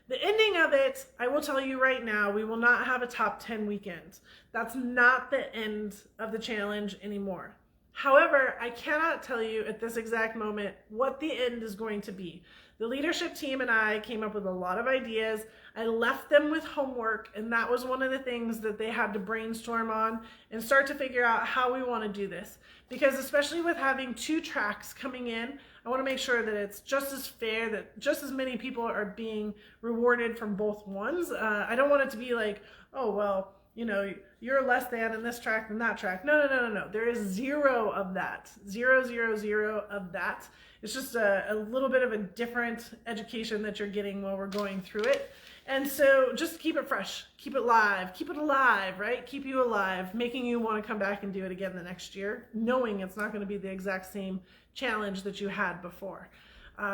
The ending of it, I will tell you right now, we will not have a top 10 weekend. That's not the end of the challenge anymore. However, I cannot tell you at this exact moment what the end is going to be. The leadership team and I came up with a lot of ideas. I left them with homework, and that was one of the things that they had to brainstorm on and start to figure out how we want to do this. Because especially with having 2 tracks coming in, I want to make sure that it's just as fair, that just as many people are being rewarded from both ones. I don't want it to be like, oh, well, you know, you're less than in this track than that track. No. There is 0 of that. 0, 0, 0 of that. It's just a little bit of a different education that you're getting while we're going through it. And so just keep it fresh, keep it live, keep it alive, right? Keep you alive, making you want to come back and do it again the next year, knowing it's not going to be the exact same challenge that you had before.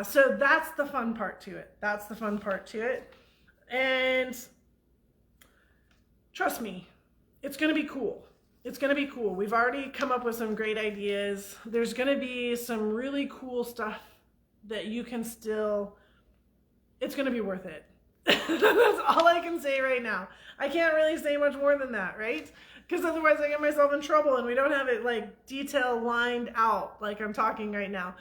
So that's the fun part to it. That's the fun part to it. And trust me, it's going to be cool. It's going to be cool. We've already come up with some great ideas. There's going to be some really cool stuff that you can still, it's going to be worth it. That's all I can say right now. I can't really say much more than that, right? Because otherwise I get myself in trouble and we don't have it like detail lined out like I'm talking right now.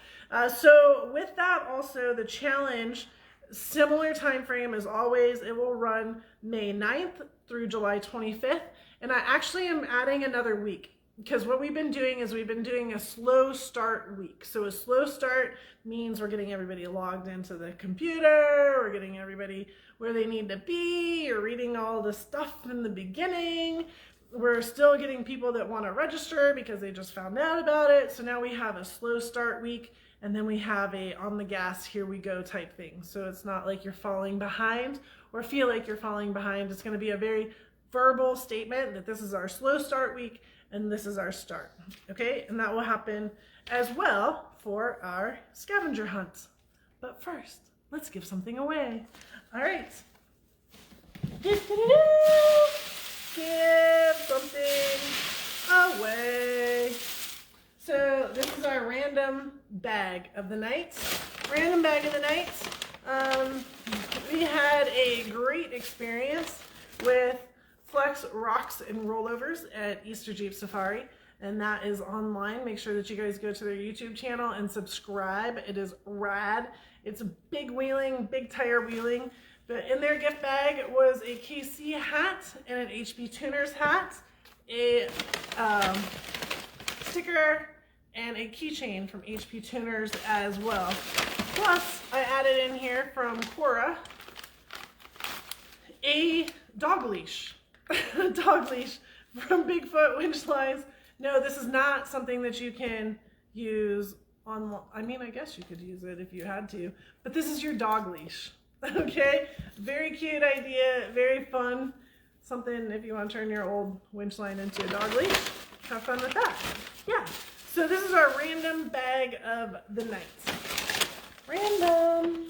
So with that, also the challenge, similar time frame as always, it will run May 9th through July 25th. And I actually am adding another week, because what we've been doing is we've been doing a slow start week. So a slow start means we're getting everybody logged into the computer, we're getting everybody where they need to be, you're reading all the stuff in the beginning. We're still getting people that want to register because they just found out about it. So now we have a slow start week, and then we have a on the gas, here we go type thing. So it's not like you're falling behind or feel like you're falling behind. It's going to be a very verbal statement that this is our slow start week and this is our start. Okay, and that will happen as well for our scavenger hunt. But first, let's give something away. All right. Give something away. So this is our random bag of the night. Random bag of the night. We had a great experience with Flex Rocks and Rollovers at Easter Jeep Safari, and that is online. Make sure that you guys go to their YouTube channel and subscribe. It is rad. It's a big wheeling, big tire wheeling. But in their gift bag was a KC hat and an HB Tuners hat, a sticker, and a keychain from HP Tuners as well. Plus, I added in here from Quora a dog leash. Dog leash from Bigfoot Winch Lines. No, this is not something that you can use on, I mean, I guess you could use it if you had to, but this is your dog leash. Okay, very cute idea, very fun. Something if you want to turn your old winch line into a dog leash, have fun with that. Yeah, so this is our random bag of the night. Random.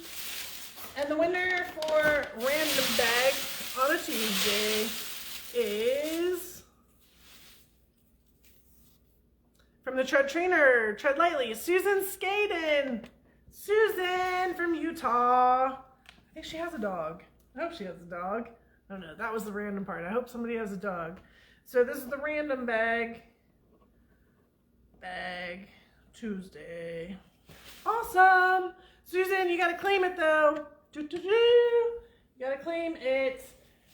And the winner for random bag on a Tuesday is from the Tread Trainer, Tread Lightly, Susan Skaden. Susan from Utah. I think she has a dog. I hope she has a dog. I don't know. That was the random part. I hope somebody has a dog. So this is the random bag. Bag Tuesday. Awesome. Susan, you got to claim it though. You got to claim it.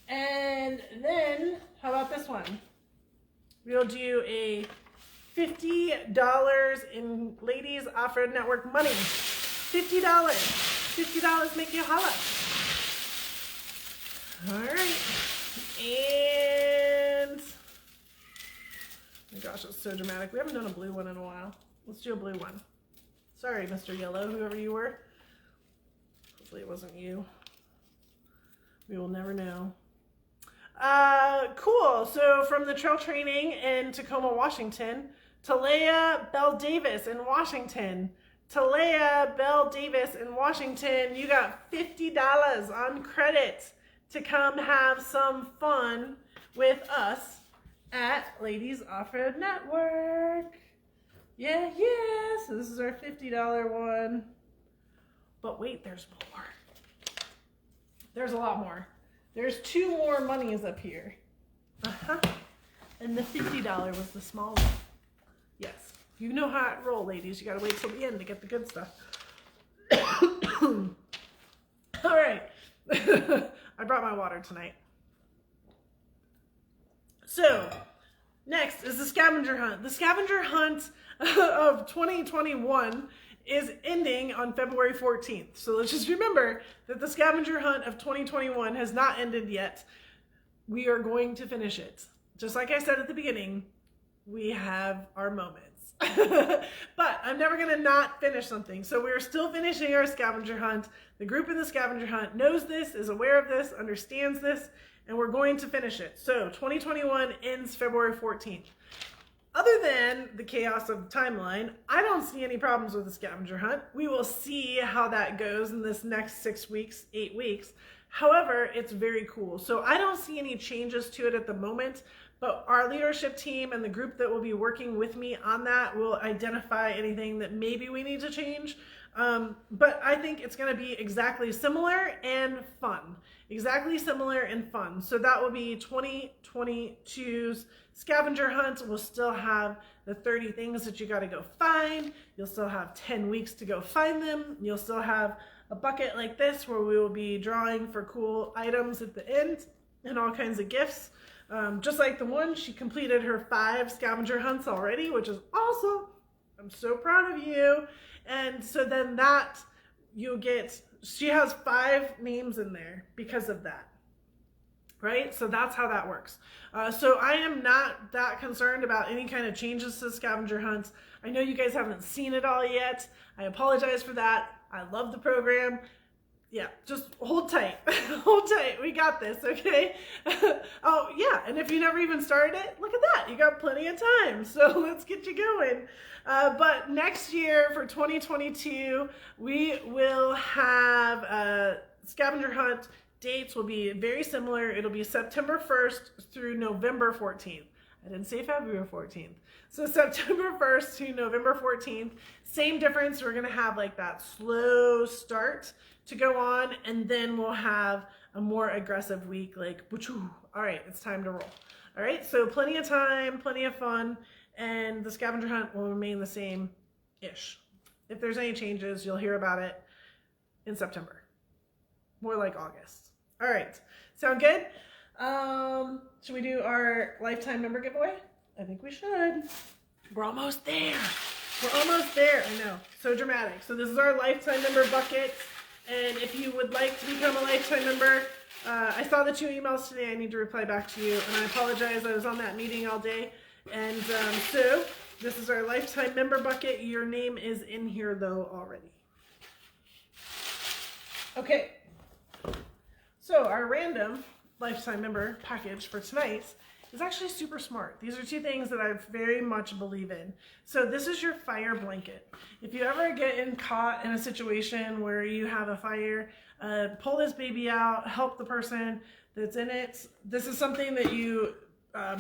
And then, how about this one? We'll do a $50 in Ladies Off-Road Network money. $50. $50 make you holla. All right. And, oh my gosh, that's so dramatic. We haven't done a blue one in a while. Let's do a blue one. Sorry, Mr. Yellow, whoever you were. Hopefully it wasn't you. We will never know. Cool. So from the trail training in Tacoma, Washington, Talea Bell Davis in Washington. Talea Bell Davis in Washington, you got $50 on credit to come have some fun with us at Ladies Off-Road Network. Yeah, yeah. So this is our $50 one. But wait, there's more. There's a lot more. There's 2 more monies up here. And the $50 was the small one. Yes. You know how it rolls, ladies. You gotta wait till the end to get the good stuff. All right. I brought my water tonight. So, next is the scavenger hunt. The scavenger hunt of 2021 is ending on February 14th. So let's just remember that the scavenger hunt of 2021 has not ended yet. We are going to finish it. Just like I said at the beginning, we have our moments. But I'm never going to not finish something. So we're still finishing our scavenger hunt. The group in the scavenger hunt knows this, is aware of this, understands this, and we're going to finish it. So 2021 ends February 14th. Other than the chaos of the timeline, I don't see any problems with the scavenger hunt. We will see how that goes in this next 6 weeks, 8 weeks. However, it's very cool. So I don't see any changes to it at the moment, but our leadership team and the group that will be working with me on that will identify anything that maybe we need to change. But I think it's going to be exactly similar and fun. Exactly similar and fun. So that will be 2022's scavenger hunt. We'll still have the 30 things that you got to go find. You'll still have 10 weeks to go find them. You'll still have a bucket like this where we will be drawing for cool items at the end and all kinds of gifts. Just like the one, she completed her 5 scavenger hunts already, which is awesome. I'm so proud of you. And so then that you'll get, she has 5 names in there because of that, right? So that's how that works. So I am not that concerned about any kind of changes to scavenger hunts. I know you guys haven't seen it all yet. I apologize for that. I love the program. Yeah, just hold tight. Hold tight. We got this, okay? Oh, yeah, and if you never even started it, look at that. You got plenty of time, so let's get you going. But next year, for 2022, we will have a scavenger hunt. Dates will be very similar. It'll be September 1st through November 14th. I didn't say February 14th. So September 1st to November 14th, same difference. We're going to have like that slow start to go on, and then we'll have a more aggressive week, like, all right, it's time to roll. All right, so plenty of time, plenty of fun, and the scavenger hunt will remain the same-ish. If there's any changes, you'll hear about it in September. More like August. All right, sound good? Should we do our lifetime member giveaway? I think we should. We're almost there. We're almost there. I know, so dramatic. So this is our lifetime member bucket. And if you would like to become a lifetime member, I saw the 2 emails today. I need to reply back to you. And I apologize. I was on that meeting all day. And so this is our lifetime member bucket. Your name is in here, though, already. Okay. So our random lifetime member package for tonight is actually super smart. These are 2 things that I very much believe in. So this is your fire blanket. If you ever get caught in a situation where you have a fire, pull this baby out, help the person that's in it. This is something that you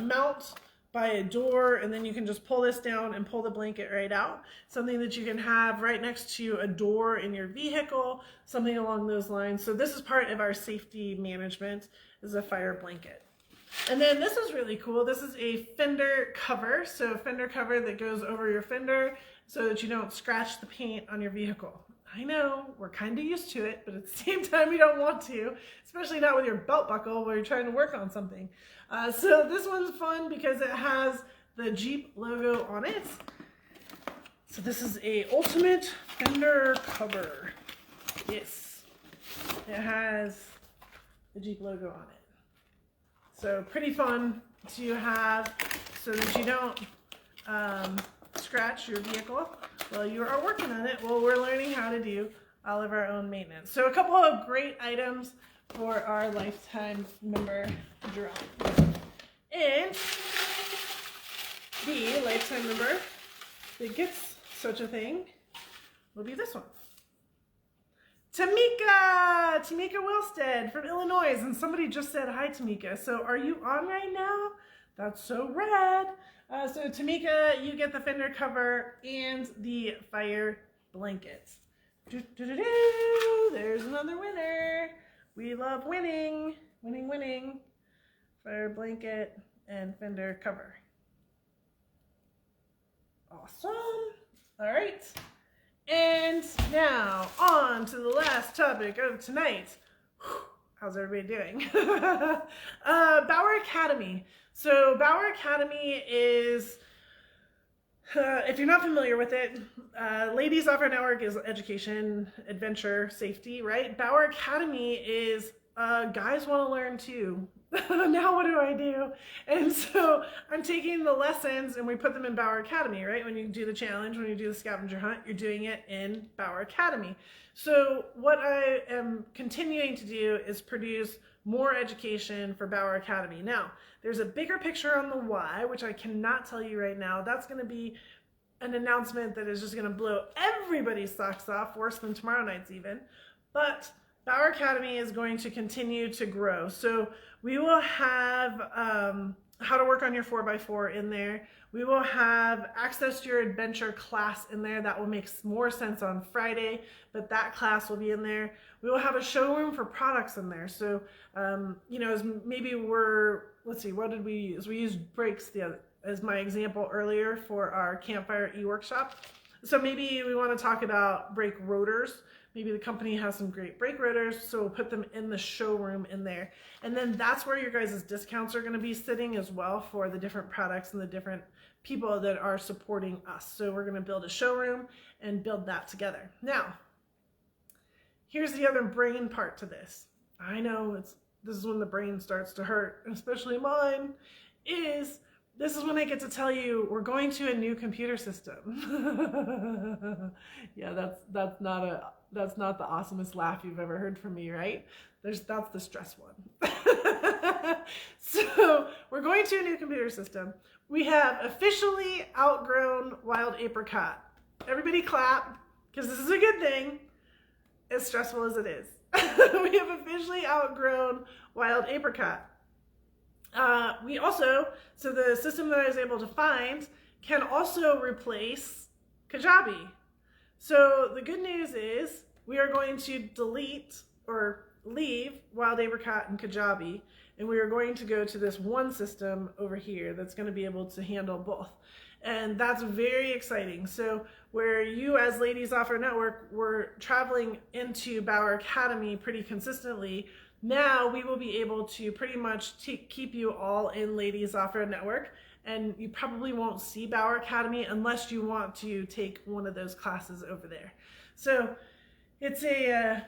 mount by a door, and then you can just pull this down and pull the blanket right out. Something that you can have right next to a door in your vehicle, something along those lines. So this is part of our safety management, is a fire blanket. And then this is really cool. This is a fender cover. So a fender cover that goes over your fender so that you don't scratch the paint on your vehicle. I know, we're kind of used to it, but at the same time we don't want to, especially not with your belt buckle where you're trying to work on something. So this one's fun because it has the Jeep logo on it. So this is a ultimate fender cover. Yes, it has the Jeep logo on it. So pretty fun to have so that you don't scratch your vehicle while you are working on it. Well, we're learning how to do all of our own maintenance. So a couple of great items for our lifetime member drawing. And the lifetime member that gets such a thing will be this one. Tamika Wilstead from Illinois, and somebody just said hi, Tamika. So are you on right now? That's so rad. So Tamika, you get the fender cover and the fire blanket. There's another winner. We love winning, winning, winning. Fire blanket and fender cover. Awesome. All right. And now on to the last topic of tonight. How's everybody doing? Bauer Academy. So Bauer Academy is, if you're not familiar with it, Ladies Software Network is education, adventure, safety, right? Bauer Academy is guys want to learn too. Now what do I do? And so I'm taking the lessons and we put them in Bauer Academy, right? When you do the challenge, when you do the scavenger hunt, you're doing it in Bauer Academy. So what I am continuing to do is produce more education for Bauer Academy. Now, there's a bigger picture on the why, which I cannot tell you right now. That's going to be an announcement that is just going to blow everybody's socks off, worse than tomorrow night's even. But Bauer Academy is going to continue to grow. So we will have how to work on your 4x4 in there. We will have access to your adventure class in there. That will make more sense on Friday, but that class will be in there. We will have a showroom for products in there. So, you know, as maybe let's see, what did we use? We used brakes as my example earlier for our Campfire e-workshop. So maybe we want to talk about brake rotors. Maybe the company has some great brake rotors, so we'll put them in the showroom in there. And then that's where your guys' discounts are going to be sitting as well for the different products and the different people that are supporting us. So we're going to build a showroom and build that together. Now, here's the other brain part to this. I know this is when the brain starts to hurt, especially mine, this is when I get to tell you we're going to a new computer system. Yeah, that's not the awesomest laugh you've ever heard from me, right? That's the stress one. So we're going to a new computer system. We have officially outgrown Wild Apricot. Everybody clap, because this is a good thing, as stressful as it is. We have officially outgrown Wild Apricot. So the system that I was able to find can also replace Kajabi. So the good news is we are going to delete or leave Wild Apricot and Kajabi, and we are going to go to this one system over here that's going to be able to handle both. And that's very exciting. So where you as Ladies Off-Road Network were traveling into Bauer Academy pretty consistently, now we will be able to pretty much keep you all in Ladies Off-Road Network, and you probably won't see Bauer Academy unless you want to take one of those classes over there. So it's a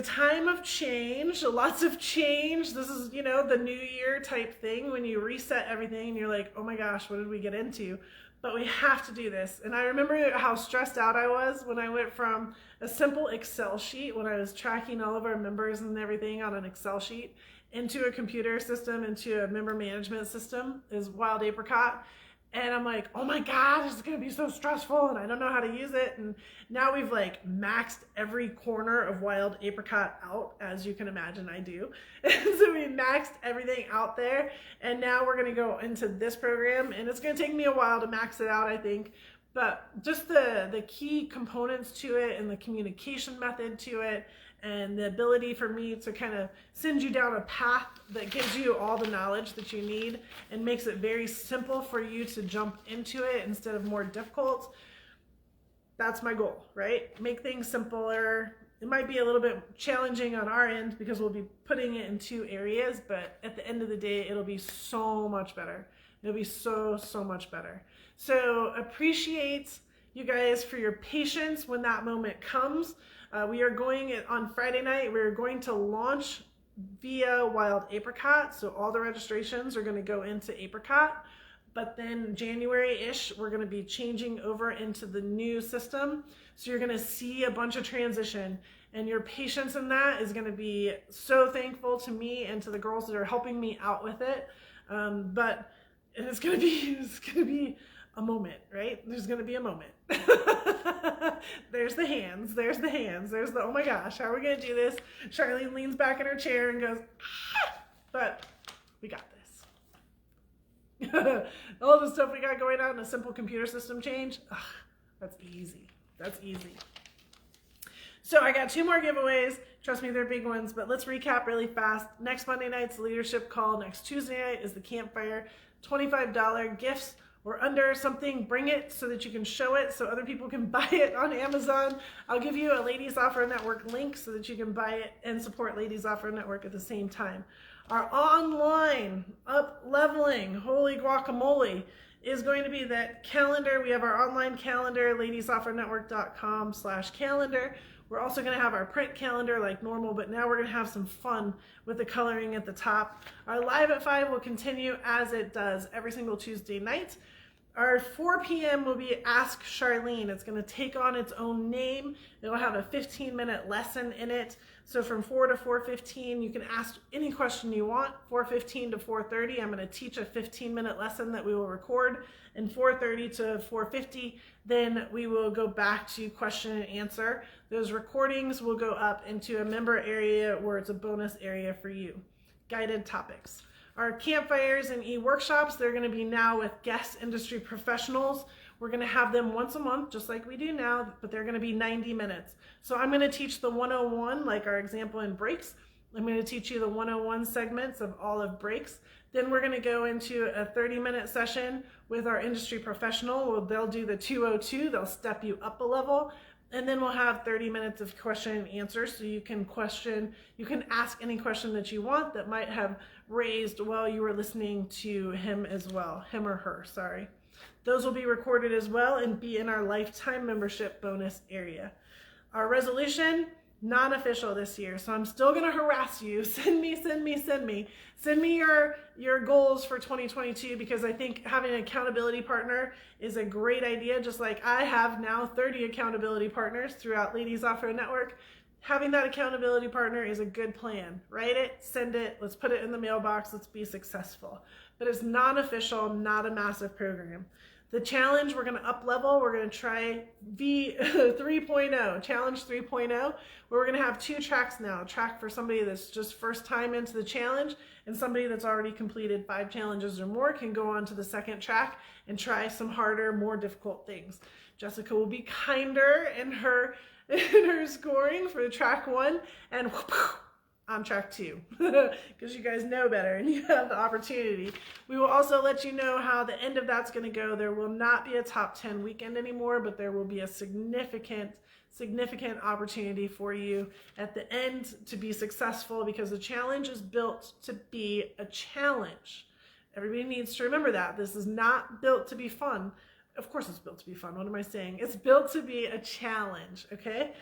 time of change, lots of change. This is, you know, the new year type thing when you reset everything and you're like, oh my gosh, what did we get into? But we have to do this. And I remember how stressed out I was when I went from a simple Excel sheet, when I was tracking all of our members and everything on an Excel sheet, into a computer system, into a member management system, is Wild Apricot. And I'm like, oh my God, this is gonna be so stressful and I don't know how to use it. And now we've like maxed every corner of Wild Apricot out, as you can imagine I do. And so we maxed everything out there. And now we're gonna go into this program, and it's gonna take me a while to max it out, I think. But just the key components to it and the communication method to it, and the ability for me to kind of send you down a path that gives you all the knowledge that you need and makes it very simple for you to jump into it instead of more difficult. That's my goal, right? Make things simpler. It might be a little bit challenging on our end because we'll be putting it in 2 areas, but at the end of the day, it'll be so much better. It'll be so much better. So appreciate you guys for your patience when that moment comes. We are going on Friday night, we're going to launch via Wild Apricot. So all the registrations are going to go into Apricot. But then January-ish, we're going to be changing over into the new system. So you're going to see a bunch of transition. And your patience in that is going to be so thankful to me and to the girls that are helping me out with it. But it's going to be a moment, right? There's going to be a moment. There's the hands, there's the, oh my gosh, how are we going to do this? Charlene leans back in her chair and goes, ah! But we got this. All the stuff we got going on in a simple computer system change, that's easy. That's easy. So I got 2 more giveaways. Trust me, they're big ones, but let's recap really fast. Next Monday night's leadership call. Next Tuesday night is the campfire. $25 gifts or under something, bring it so that you can show it so other people can buy it on Amazon. I'll give you a Ladies Off-Road Network link so that you can buy it and support Ladies Off-Road Network at the same time. Our online up-leveling, holy guacamole, is going to be that calendar. We have our online calendar, ladiesofferoadnetwork.com/calendar. We're also going to have our print calendar like normal, but now we're going to have some fun with the coloring at the top. Our Live at 5 will continue as it does every single Tuesday night. Our 4 p.m. will be Ask Charlene. It's going to take on its own name. It'll have a 15-minute lesson in it. So from 4 to 4:15, you can ask any question you want. 4:15 to 4:30, I'm going to teach a 15-minute lesson that we will record. And 4:30 to 4:50, then we will go back to question and answer. Those recordings will go up into a member area where it's a bonus area for you. Guided topics. Our campfires and e-workshops, they're going to be now with guest industry professionals. We're going to have them once a month, just like we do now, but they're going to be 90 minutes. So I'm going to teach the 101, like our example in breaks. I'm going to teach you the 101 segments of all of breaks. Then we're going to go into a 30-minute session with our industry professional. They'll do the 202. They'll step you up a level. And then we'll have 30 minutes of question and answer, so you can ask any question that you want that might have raised while you were listening to him as well, him or her, sorry. Those will be recorded as well and be in our lifetime membership bonus area. Our resolution, non-official this year, so I'm still going to harass you. Send me your goals for 2022, because I think having an accountability partner is a great idea. Just like I have now 30 accountability partners throughout Ladies Off-Road Network. Having that accountability partner is a good plan. Write it, send it, let's put it in the mailbox, let's be successful. But it's non-official, not a massive program. The challenge, we're going to up level. We're going to try V 3.0, challenge 3.0, where we're going to have 2 tracks now. A track for somebody that's just first time into the challenge, and somebody that's already completed 5 challenges or more can go on to the second track and try some harder, more difficult things. Jessica will be kinder in her scoring for track 1, and on track 2, because you guys know better and you have the opportunity. We will also let you know how the end of that's going to go. There will not be a top 10 weekend anymore, but there will be a significant opportunity for you at the end to be successful, because the challenge is built to be a challenge. Everybody needs to remember that. This is not built to be fun. Of course it's built to be fun. What am I saying? It's built to be a challenge, okay?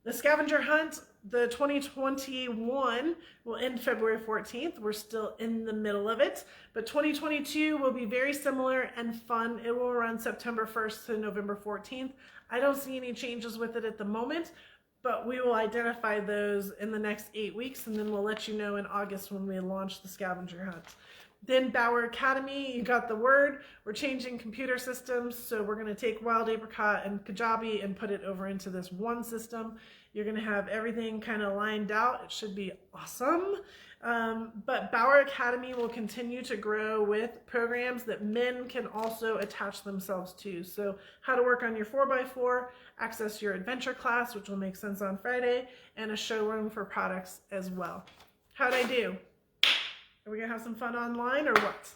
The scavenger hunt, the 2021 will end February 14th. We're still in the middle of it, but 2022 will be very similar and fun. It will run September 1st to November 14th. I don't see any changes with it at the moment, but we will identify those in the next 8 weeks, and then we'll let you know in August when we launch the scavenger hunt. Then Bauer Academy, you got the word. We're changing computer systems, so we're going to take Wild Apricot and Kajabi and put it over into this one system. You're going to have everything kind of lined out. It should be awesome. But Bauer Academy will continue to grow with programs that men can also attach themselves to. So how to work on your 4x4, access your adventure class, which will make sense on Friday, and a showroom for products as well. How'd I do? Are we going to have some fun online or what?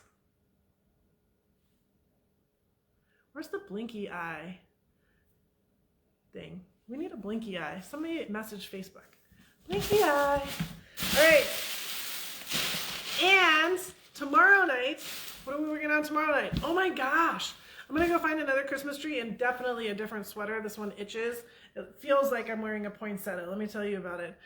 Where's the blinky eye thing? We need a blinky eye. Somebody message Facebook. Blinky eye. All right. And tomorrow night, what are we working on tomorrow night? Oh my gosh. I'm going to go find another Christmas tree and definitely a different sweater. This one itches. It feels like I'm wearing a poinsettia. Let me tell you about it.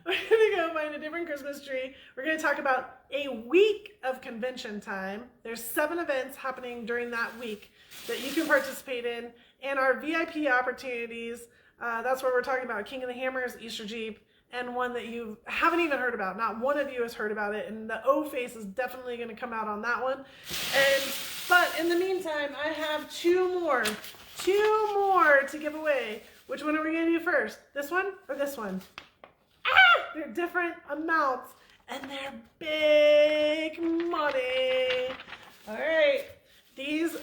We're going to go find a different Christmas tree. We're going to talk about a week of convention time. There's 7 events happening during that week that you can participate in, and our VIP opportunities. That's where we're talking about King of the Hammers, Easter Jeep, and one that you haven't even heard about. Not one of you has heard about it, and the O face is definitely going to come out on that one. But in the meantime, I have two more to give away. Which one are we going to do first? This one or this one? They're different amounts and they're big money. All right, these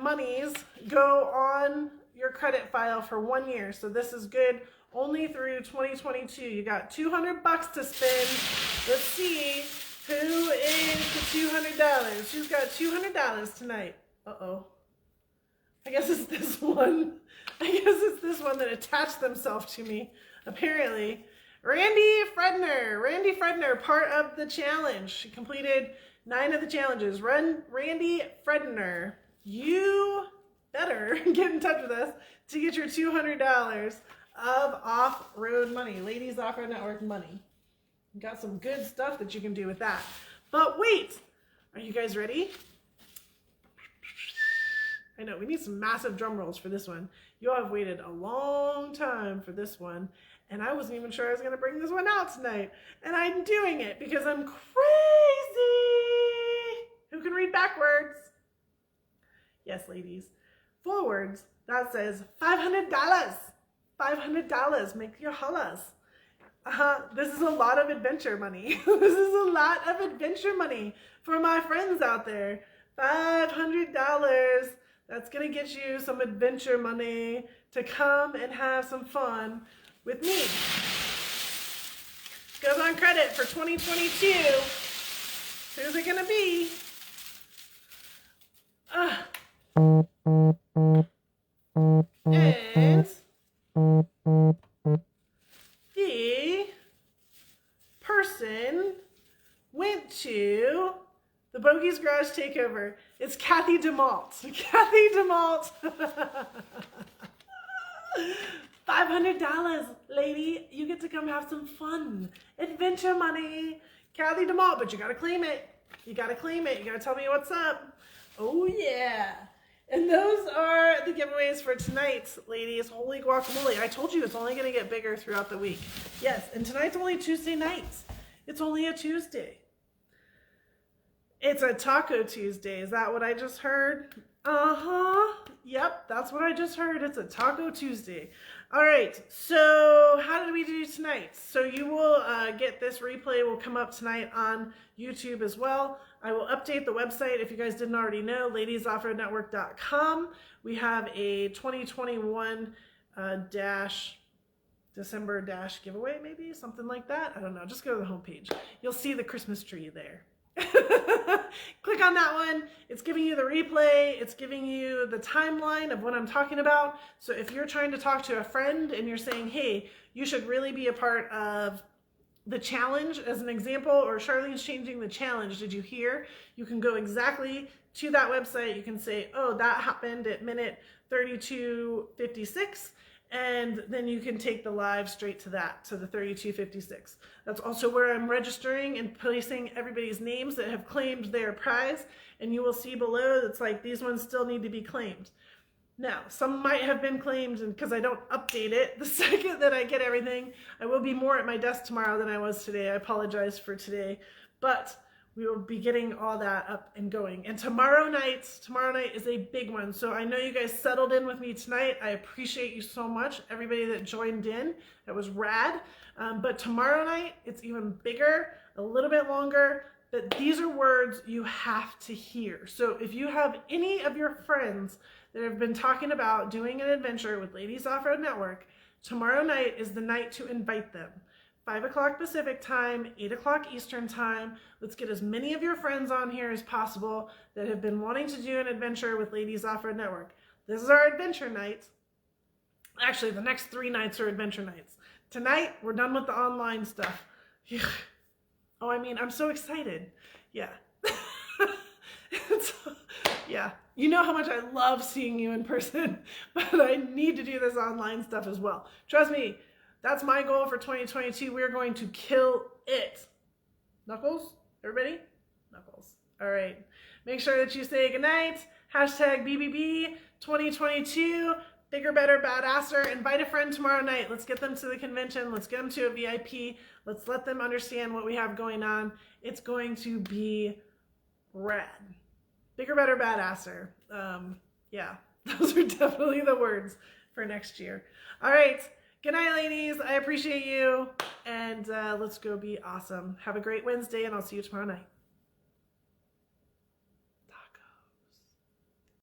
monies go on your credit file for 1 year. So this is good only through 2022. You got $200 to spend. Let's see who is the $200. Who's got $200 tonight? Uh-oh. I guess it's this one. I guess it's this one that attached themselves to me, apparently. Randy Fredner, part of the challenge. She completed 9 of the challenges. Randy Fredner, you better get in touch with us to get your $200 of off-road money, Ladies Off-Road Network money. You got some good stuff that you can do with that. But wait, are you guys ready? I know, we need some massive drum rolls for this one. You all have waited a long time for this one, and I wasn't even sure I was going to bring this one out tonight. And I'm doing it because I'm crazy. Who can read backwards? Yes, ladies. Forwards, that says $500. $500. Make your hollers. This is a lot of adventure money. This is a lot of adventure money for my friends out there. $500. That's going to get you some adventure money to come and have some fun with me. Goes on credit for 2022. Who's it going to be? And the person went to the Bogey's Garage Takeover. It's Kathy DeMalt. Kathy DeMalt. $500, lady. You get to come have some fun. Adventure money. Kathy DeMalt, but you got to claim it. You got to claim it. You got to tell me what's up. Oh, yeah. And those are the giveaways for tonight, ladies. Holy guacamole. I told you it's only going to get bigger throughout the week. Yes, and tonight's only Tuesday night. It's only a Tuesday. It's a Taco Tuesday. Is that what I just heard? Yep, that's what I just heard. It's a Taco Tuesday. All right, so how did we do tonight? So you will get this replay will come up tonight on YouTube as well. I will update the website if you guys didn't already know, ladiesoffroadnetwork.com. We have a 2021 December giveaway, maybe something like that. I don't know. Just go to the homepage. You'll see the Christmas tree there. Click on that one. It's giving you the replay. It's giving you the timeline of what I'm talking about. So if you're trying to talk to a friend and you're saying, hey, you should really be a part of the challenge as an example, or Charlene's changing the challenge, did you hear? You can go exactly to that website. You can say, oh, that happened at minute 32:56. And then you can take the live straight to that, to the 32:56. That's also where I'm registering and placing everybody's names that have claimed their prize. And you will see below, it's like these ones still need to be claimed. Now, some might have been claimed, and because I don't update it, the second that I get everything, I will be more at my desk tomorrow than I was today. I apologize for today, but we will be getting all that up and going. And tomorrow night is a big one. So I know you guys settled in with me tonight. I appreciate you so much. Everybody that joined in, that was rad. But tomorrow night, it's even bigger, a little bit longer. But these are words you have to hear. So if you have any of your friends that have been talking about doing an adventure with Ladies Off-Road Network, tomorrow night is the night to invite them. 5 o'clock Pacific time, 8 o'clock Eastern time. Let's get as many of your friends on here as possible that have been wanting to do an adventure with Ladies Off-Road Network. This is our adventure night. Actually, the next 3 nights are adventure nights. Tonight, we're done with the online stuff. Oh, I mean, I'm so excited. Yeah. Yeah. You know how much I love seeing you in person, but I need to do this online stuff as well. Trust me. That's my goal for 2022. We're going to kill it. Knuckles? Everybody? Knuckles. All right. Make sure that you say goodnight. Hashtag BBB 2022. Bigger, better, badasser. Invite a friend tomorrow night. Let's get them to the convention. Let's get them to a VIP. Let's let them understand what we have going on. It's going to be rad. Bigger, better, badasser. Yeah, those are definitely the words for next year. All right. Good night, ladies. I appreciate you. And let's go be awesome. Have a great Wednesday, and I'll see you tomorrow night.